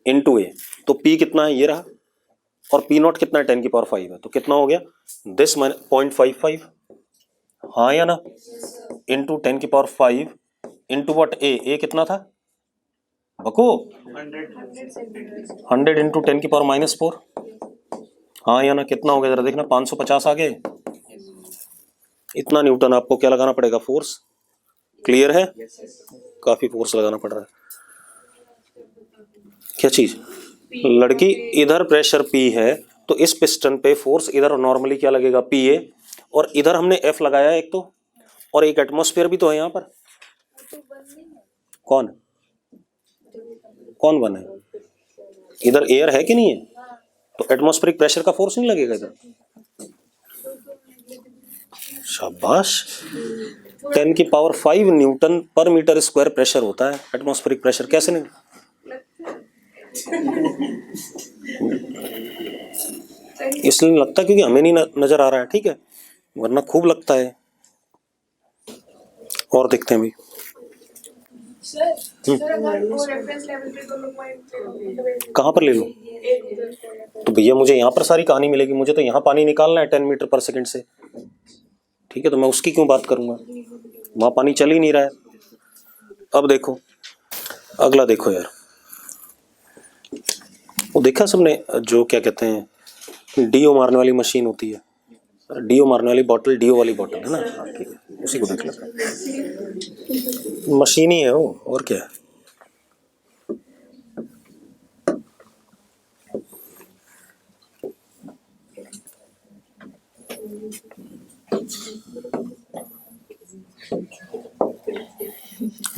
into a, तो P कितना है ये रहा, और P नॉट कितना है 10 की पावर 5 है, तो कितना हो गया दिस 0.55, हाँ या ना, इंटू 10 की पावर 5 इंटू व्हाट ए कितना था बको 100 इंटू 10 की पावर -4, हाँ या ना, कितना हो गया जरा देखना, 550 आ गए, इतना न्यूटन आपको क्या लगाना पड़ेगा, फोर्स, क्लियर है, काफी फोर्स लगाना पड़ रहा है, क्या चीज, लड़की इधर प्रेशर P है, तो इस पिस्टन पे फोर्स इधर नॉर्मली क्या लगेगा Pa, और इधर हमने F लगाया है एक तो, और एक एटमॉस्फेयर भी तो है यहाँ पर, कौन कौन बना है, इधर एयर है कि नहीं है, तो एटमॉस्फेरिक प्रेशर का फोर्स नहीं लगेगा इधर, शाबाश, 10 की power 5 newton per metre square pressure होता है एटमॉस्फेरिक प्रेशर, कैसे नहीं, इसलिए नहीं लगता क्योंकि हमें नहीं नजर आ रहा है, ठीक है, वरना खूब लगता है, और देखते हैं भाई, अगर वो रेफरेंस लेवल पे दोनों पॉइंट कहाँ पर ले लूं, तो भैया मुझे यहाँ पर सारी कहानी मिलेगी, मुझे तो यहाँ पानी निकालना है 10 मीटर पर सेकंड से, ठीक है, तो मैं उसकी क्यों बात करूंगा, वहां पानी चल ही नहीं रहा है। अब देखो अगला, देखो यार, वो देखा सबने जो क्या कहते हैं डीओ मारने वाली मशीन होती है, डीओ मारने वाली बॉटल, डीओ वाली बॉटल है ना, ठीक है, उसी को देख लो, मशीन ही है वो, और क्या है,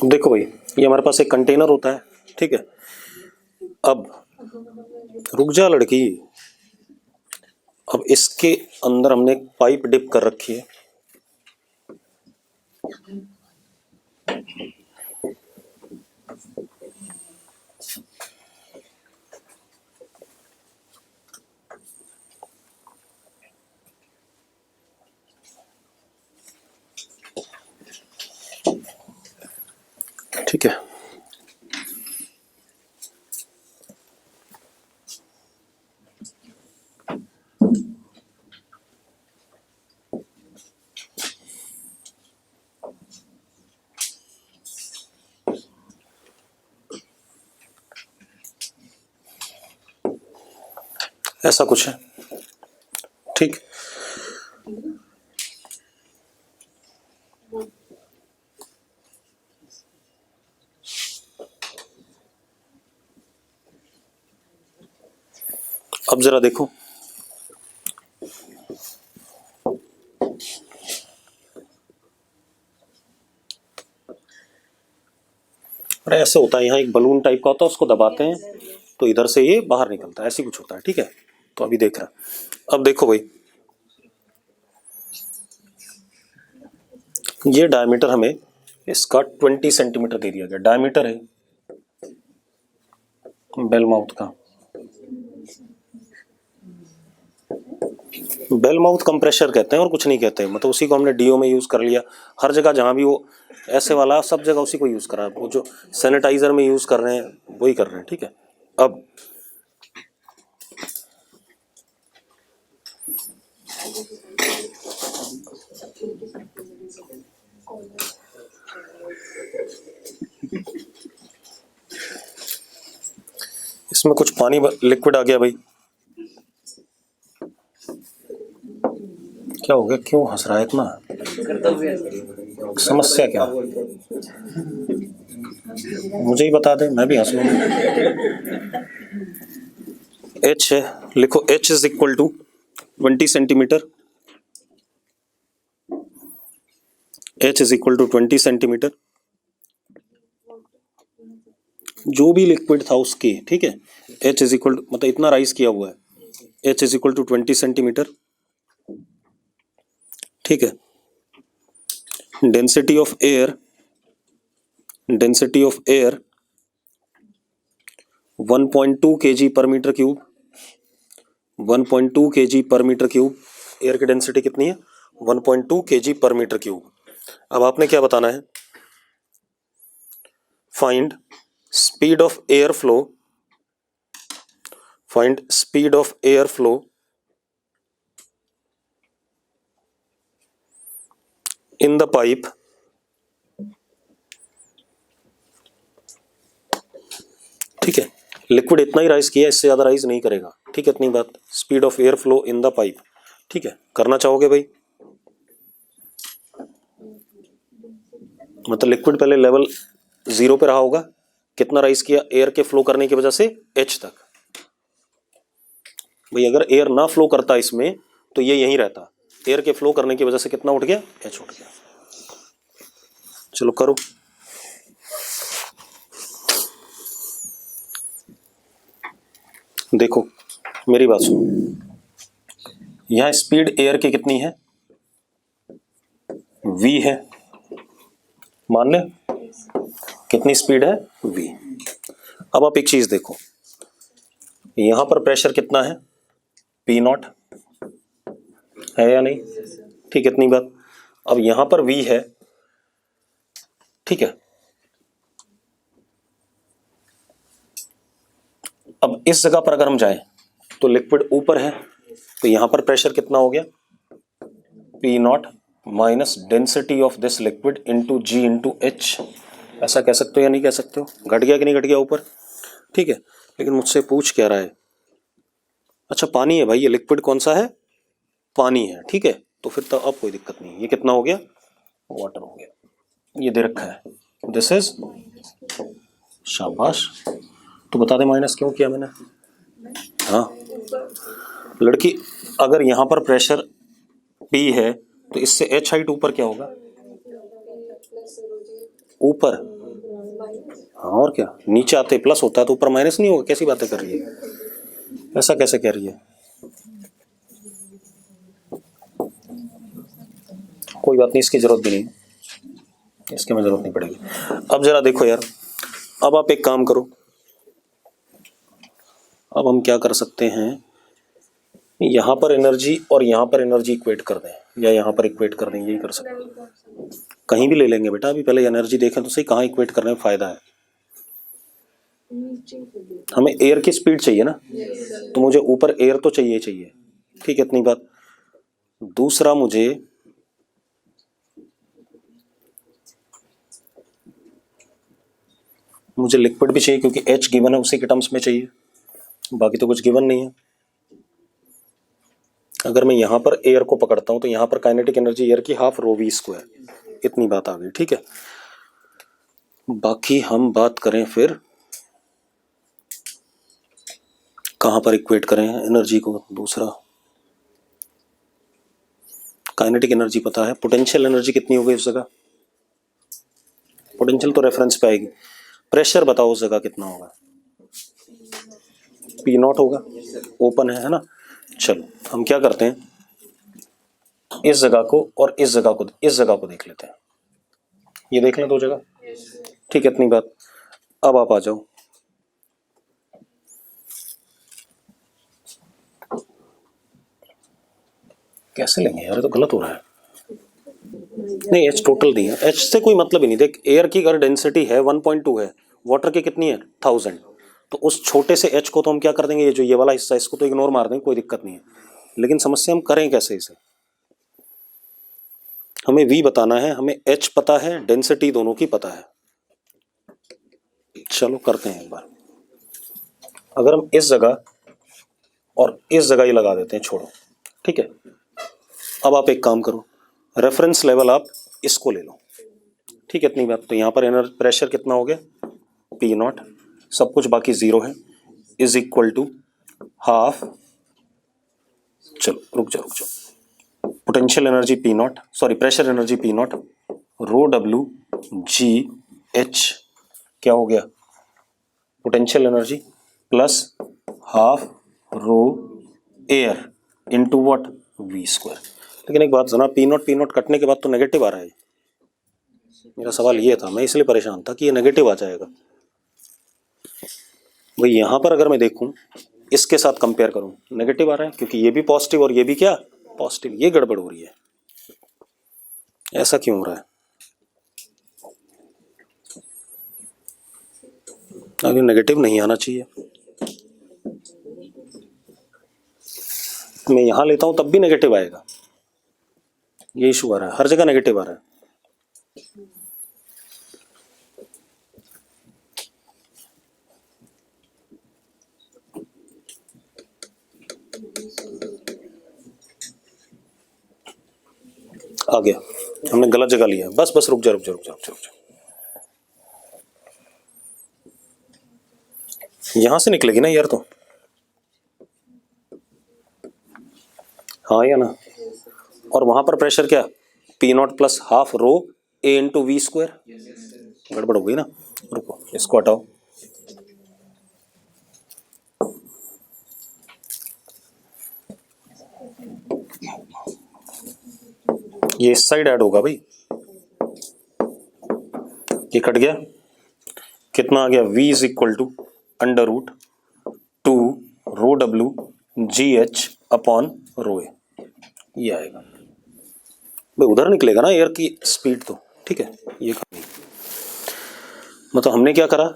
देखो भाई, ये हमारे पास एक कंटेनर होता है, ठीक है। अब रुक जा लड़की, अब इसके अंदर हमने एक पाइप डिप कर रखी है, ठीक है। ऐसा कुछ है, ठीक। अब जरा देखो, अरे ऐसे होता है, यहाँ एक बलून टाइप का होता है, उसको दबाते हैं तो इधर से ये बाहर निकलता है, ऐसे कुछ होता है, ठीक है। तो अभी देख रहा, अब देखो भाई, ये डायमीटर हमें इसका 20 सेंटीमीटर दे दिया गया, डायमीटर है बेल माउथ का। बेल माउथ कंप्रेशर कहते हैं और कुछ नहीं कहते हैं, मतलब उसी को हमने डीओ में यूज कर लिया। हर जगह जहां भी वो ऐसे वाला, सब जगह उसी को यूज करा है। वो जो सैनिटाइजर में यूज कर रहे हैं वही कर रहे हैं, ठीक है। अब इसमें कुछ पानी लिक्विड आ गया भाई, क्या हो गया, क्यों हंस रहा है इतना, समस्या क्या, मुझे ही बता दे, मैं भी हंस लूंगा। H है, लिखो H is equal to 20 centimetre, H is equal to 20 centimetre, जो भी लिक्विड था उसके, ठीक है। H इज इक्वल टू, मतलब इतना राइज किया हुआ है, H is equal to 20 centimetre, ठीक है। Density of air 1.2 kg per metre cube, 1.2 kg per metre cube. Air की डेंसिटी कितनी है, 1.2 kg पर मीटर क्यूब। अब आपने क्या बताना है, find speed of air flow, find speed of air flow in the pipe ठीक है। लिक्विड इतना ही राइज किया, इससे ज्यादा राइज नहीं करेगा, ठीक है, इतनी बात। Speed of air flow in the pipe, ठीक है। करना चाहोगे भाई, मतलब लिक्विड पहले लेवल 0 पे रहा होगा, कितना राइज किया एयर के फ्लो करने की वजह से, H तक। भाई अगर एयर ना फ्लो करता इसमें तो ये यहीं रहता, एयर के फ्लो करने की वजह से कितना उठ गया, H उठ गया। चलो करो, देखो मेरी बात सुनो, यहां स्पीड एयर की कितनी है, v है, मान ले कितनी स्पीड है, v। अब आप एक चीज देखो, यहां पर प्रेशर कितना है, P0 है या नहीं, ठीक है, इतनी बात। अब यहां पर v है, ठीक है। अब इस जगह पर अगर हम जाएं तो लिक्विड ऊपर है, तो यहां पर प्रेशर कितना हो गया, P0 minus density of this liquid into G into H। ऐसा कह सकते हो या नहीं कह सकते हो, घट गया कि नहीं घट गया ऊपर, ठीक है। लेकिन मुझसे पूछ क्या रहा है, अच्छा पानी है भाई, ये लिक्विड कौन सा है, पानी है, ठीक है। तो फिर तो अब कोई दिक्कत नहीं, ये कितना हो गया, वाटर हो गया, ये दे रखा है, दिस इज, शाबाश। तो बता दे माइनस क्यों किया मैंने, हाँ लड़की, अगर यहां पर प्रेशर P है तो इससे H हाइट ऊपर क्या होगा, ऊपर, हाँ और क्या, नीचे आते प्लस होता है तो ऊपर माइनस नहीं होगा, कैसी बातें कर रही है, ऐसा कैसे कह रही है। कोई बात नहीं, इसकी जरूरत भी नहीं, इसकी में जरूरत नहीं पड़ेगी। अब जरा देखो यार, अब आप एक काम करो, अब हम क्या कर सकते हैं, यहाँ पर एनर्जी और यहाँ पर एनर्जी इक्वेट कर दें, या यहाँ पर इक्वेट कर दें, यही कर सकते हैं। कहीं भी ले लेंगे बेटा, अभी पहले एनर्जी देखें तो सही, कहाँ इक्वेट करने में फायदा है। हमें एयर की स्पीड चाहिए ना, तो मुझे ऊपर एयर तो चाहिए चाहिए, ठीक है, इतनी बात। दूसरा मुझे लिक्विड भी चाहिए, क्योंकि H गिवन है, उसी के टर्म्स में चाहिए, बाकी तो कुछ गिवन नहीं है। अगर मैं यहाँ पर एयर को पकड़ता हूँ तो यहाँ पर काइनेटिक एनर्जी एयर की हाफ रो वी स्क्वायर, इतनी बात आ गई, ठीक है। बाकी हम बात करें फिर कहाँ पर इक्वेट करें एनर्जी को। दूसरा, काइनेटिक एनर्जी पता है, पोटेंशियल एनर्जी कितनी होगी उस जगह, पोटेंशियल तो रेफरेंस पे आएगी। प्रेशर बताओ उस जगह कितना होगा, P0 होगा, ओपन है ना। चलो हम क्या करते हैं, इस जगह को और इस जगह को देख लेते हैं, ये देख लें दो जगह, ठीक है, इतनी बात। अब आप आ जाओ, कैसे लेंगे यार, ये तो गलत हो रहा है। नहीं, H टोटल नहीं है, H से कोई मतलब ही नहीं। देख, एयर की अगर डेंसिटी है 1.2 है, वाटर की कितनी है 1000, तो उस छोटे से H को तो हम क्या कर देंगे, ये जो ये वाला हिस्सा इसको तो इग्नोर मार देंगे, कोई दिक्कत नहीं है। लेकिन समस्या हम करें कैसे इसे, हमें V बताना है, हमें H पता है, डेंसिटी दोनों की पता है। चलो करते हैं एक बार, अगर हम इस जगह और इस जगह ही लगा देते हैं, छोड़ो, ठीक है। अब आप एक काम करो, रेफरेंस लेवल आप इसको ले लो, ठीक है, इतनी बात। तो यहाँ पर एनर्जी प्रेशर कितना हो गया, P0, सब कुछ बाकी जीरो है, इज इक्वल टू हाफ, चलो रुक जाओ, potential energy P0, sorry pressure energy P0, रो W G H क्या हो गया, potential energy plus half row air into what, V square. लेकिन एक बात सुना, P0 कटने के बाद तो नेगेटिव आ रहा है। मेरा सवाल ये था, मैं इसलिए परेशान था कि ये नेगेटिव आ जाएगा। भाई यहाँ पर अगर मैं देखूं, इसके साथ कंपेयर करूं, नेगेटिव आ रहा है, क्योंकि ये भी पॉजिटिव और ये भी क्या पॉजिटिव, ये गड़बड़ हो रही है। ऐसा क्यों हो रहा है, अभी नेगेटिव नहीं आना चाहिए। मैं यहां लेता हूं तब भी नेगेटिव आएगा, ये इशू आ रहा है, हर जगह नेगेटिव आ रहा है। आ गया, हमने गलत जगह लिया, बस रुक जा। यहां से निकलेगी ना यार, तो हाँ या ना, और वहां पर प्रेशर क्या, P0 plus half row A into V square, गड़बड़ हो गई ना। रुको, इसको हटाओ, ये इस साइड ऐड होगा भाई, ये कट गया, कितना आ गया, V is equal to under root 2 rho W G H upon rho a, ये आएगा भाई। उधर निकलेगा ना एयर की स्पीड तो, ठीक है। ये मतलब हमने क्या करा,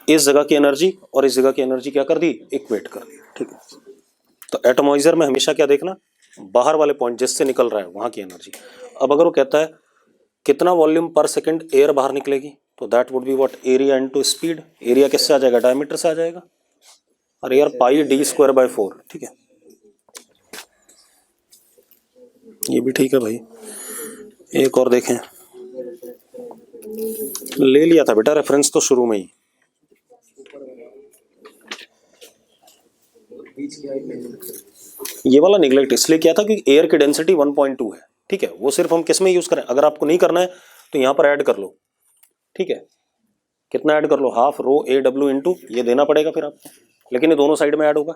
इस जगह की एनर्जी और इस जगह की एनर्जी क्या कर दी, इक्वेट कर दी, ठीक है। तो एटमॉइजर में हमेशा क्या देखना, बाहर वाले पॉइंट जिससे निकल रहा है वहां की एनर्जी। अब अगर वो कहता है कितना वॉल्यूम पर सेकंड एयर बाहर निकलेगी, तो that would be what, area into speed. Area किससे आ जाएगा, डायमीटर से आ जाएगा, और air pi d square by 4, ठीक है। ये भी ठीक है भाई। एक और देखें, ले लिया था बेटा रेफरेंस तो शुरू में ही, ये वाला निगलेक्ट इसलिए किया था कि एयर की डेंसिटी 1.2 है, ठीक है। वो सिर्फ हम किस में यूज करें, अगर आपको नहीं करना है तो यहां पर ऐड कर लो, ठीक है। कितना ऐड कर लो, half rho a W into ये देना पड़ेगा फिर आपको, लेकिन ये दोनों साइड में ऐड होगा,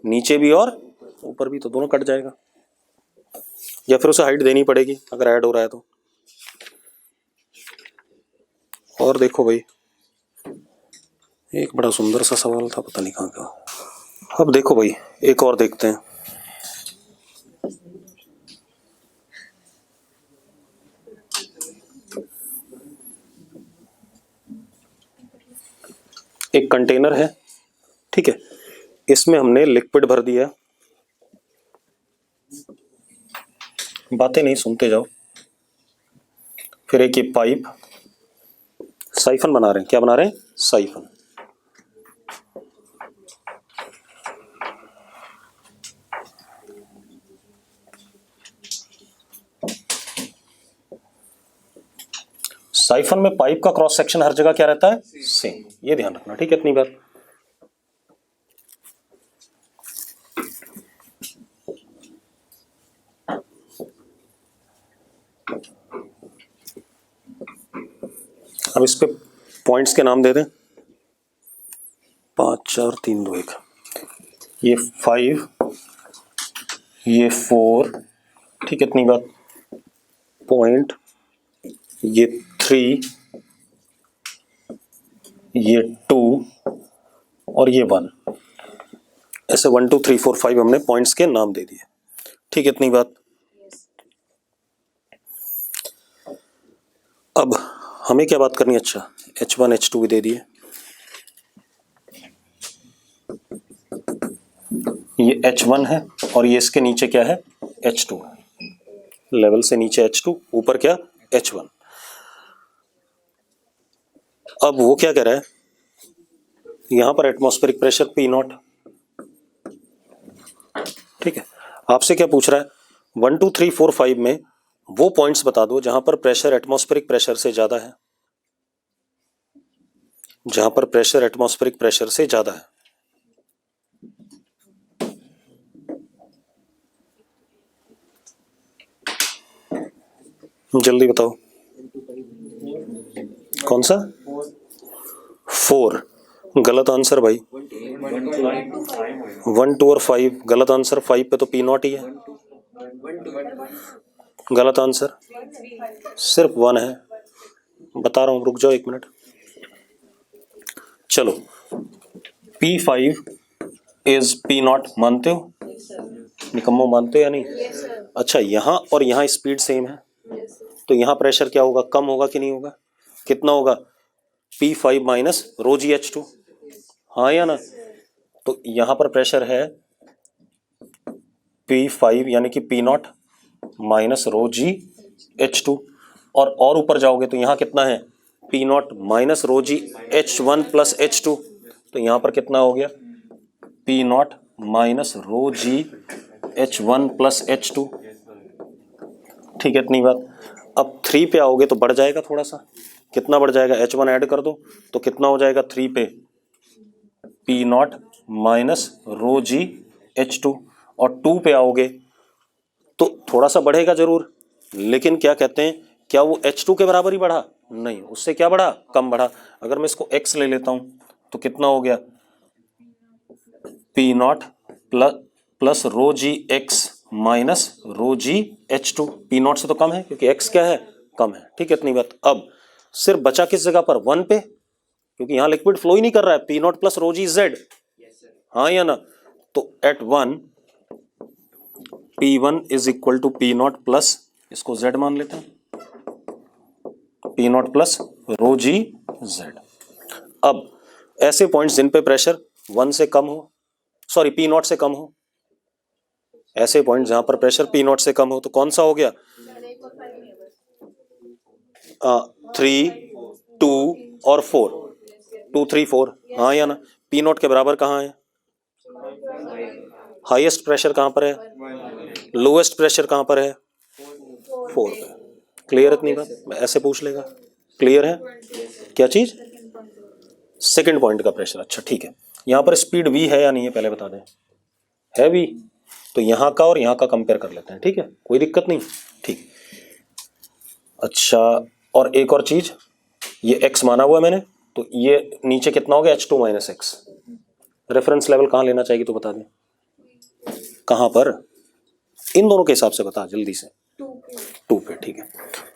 नीचे भी और ऊपर भी, तो दोनों कट जाएगा, या फिर उसे हाइट देनी पड़ेगी अगर ऐड हो रहा है तो। और देखो भाई, एक बड़ा सुंदर सा सवाल था, पता नहीं कहाँ का। अब देखो भाई एक और देखते हैं। एक कंटेनर है, ठीक है, इसमें हमने लिक्विड भर दिया, बातें नहीं सुनते जाओ। फिर एक ये पाइप, साइफन बना रहे हैं, क्या बना रहे हैं, साइफन। साइफन में पाइप का क्रॉस सेक्शन हर जगह क्या रहता है, सेम, ये ध्यान रखना, ठीक है, इतनी बात। अब इस पे पॉइंट्स के नाम दे दें, 5 4 3 2 1, ये 5, ये 4, ठीक है, इतनी बात। पॉइंट ये 3, ये 2 और ये 1, ऐसे 1 2 3 4 5 हमने पॉइंट्स के नाम दे दिए, ठीक है, इतनी बात। अब हमें क्या बात करनी है, अच्छा H1 H2 भी दे दिए, ये H1 है और ये इसके नीचे क्या है, H2 है, लेवल से नीचे H2, ऊपर क्या, H1। अब वो क्या कह रहा है, यहां पर एटमॉस्फेरिक प्रेशर P0, ठीक है, आपसे क्या पूछ रहा है, 1 2 3 4 5 में वो पॉइंट्स बता दो जहां पर प्रेशर एटमॉस्फेरिक प्रेशर से ज्यादा है, जहां पर प्रेशर एटमॉस्फेरिक प्रेशर से ज्यादा है। जल्दी बताओ कौन सा, 4, गलत आंसर भाई, 1 2 और 5 गलत आंसर, 5 पे तो P0 ही है, गलत आंसर, सिर्फ 1 है, बता रहा हूं, रुक जाओ 1 मिनट। चलो P5 इज P0, मानते हो, निकम्मो मानते हो या नहीं, अच्छा यहाँ और यहाँ स्पीड सेम है, तो यहाँ प्रेशर क्या होगा, कम होगा कि नहीं होगा, कितना होगा, P5 माइनस रो जी H2, हाँ या ना, तो यहाँ पर प्रेशर है P5 यानी कि P0 माइनस रो जी H2, और ऊपर जाओगे तो यहाँ कितना है, P0 माइनस रो जी H1 प्लस H2, तो यहाँ पर कितना हो गया, P0 माइनस रो जी H1 प्लस H2, ठीक है, इतनी बात। अब 3 पे आओगे तो बढ़ जाएगा थोड़ा सा, कितना बढ़ जाएगा, H1 ऐड कर दो तो कितना हो जाएगा 3 पे, P0 माइनस रो जी H2, और 2 पे आओगे तो थोड़ा सा बढ़ेगा जरूर, लेकिन क्या कहते हैं, क्या वो H2 के बराबर ही बढ़ा, नहीं, उससे क्या बढ़ा, कम बढ़ा। अगर मैं इसको x ले लेता हूं तो कितना हो गया, P0 प्लस रो जी x माइनस रो जी H2, P0 से तो कम है क्योंकि x क्या है, कम है, ठीक है, इतनी बात। अब सिर्फ बचा किस जगह पर, 1 पे, क्योंकि यहां लिक्विड फ्लो ही नहीं कर रहा है, P0 प्लस रो जी Z, हाँ या ना, तो at 1 P1 is equal to P0 plus, इसको Z मान लेते हैं, P0 प्लस रो जी Z। अब ऐसे पॉइंट्स जिन पे प्रेशर 1 से कम हो, सॉरी P0 से कम हो, ऐसे पॉइंट जहां पर प्रेशर P0 से कम हो, तो कौन सा हो गया, 3 2 और 4, 2 3 4, हाँ या ना, P0 के बराबर कहाँ है, हाईएस्ट प्रेशर कहां पर है, लोएस्ट प्रेशर कहां पर है, 4 पे, क्लियर, इतनी बात, ऐसे पूछ लेगा, क्लियर है, क्या चीज, सेकंड पॉइंट का प्रेशर, अच्छा ठीक है। यहां पर स्पीड V है या नहीं है पहले बता दें, है V, तो यहां का और यहां का कंपेयर कर लेते हैं, ठीक है, कोई दिक्कत नहीं, ठीक, अच्छा, और एक और चीज, ये x माना हुआ है मैंने, तो ये नीचे कितना हो गया H2 minus x. Reference level कहाँ लेना चाहिए तो बता दें, कहाँ पर, इन दोनों के हिसाब से बता जल्दी से। 2 पे, ठीक है।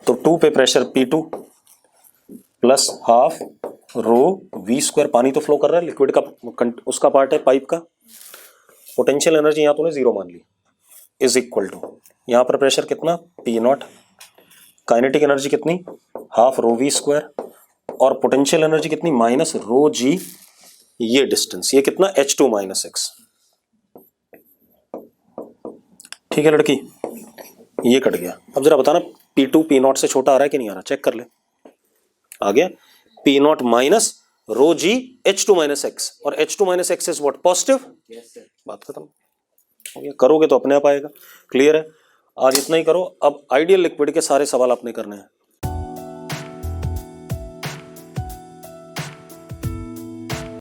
तो 2 पे pressure P2 plus half rho v square, पानी तो फ्लो कर रहा है, लिक्विड का उसका पार्ट है पाइप का। पोटेंशियल एनर्जी यहाँ तूने 0 मान ली, इज इक्वल टू यहाँ पर प्रेशर कितना P0, काइनेटिक एनर्जी कितनी हाफ रो वी स्क्वायर, और पोटेंशियल एनर्जी कितनी माइनस रो जी, ये डिस्टेंस, ये कितना H2 माइनस एक्स। ठीक है लड़की, ये कट गया। अब जरा बताना P2 P0 से छोटा आ रहा है कि नहीं आ रहा, चेक कर ले। आ गया P0 माइनस रो जी H2 माइनस एक्स, और H2 minus x is what, positive. बात खत्म हो गया, करोगे तो अपने आप आएगा। क्लियर है, आज इतना ही करो। अब आइडियल लिक्विड के सारे सवाल आपने करने हैं।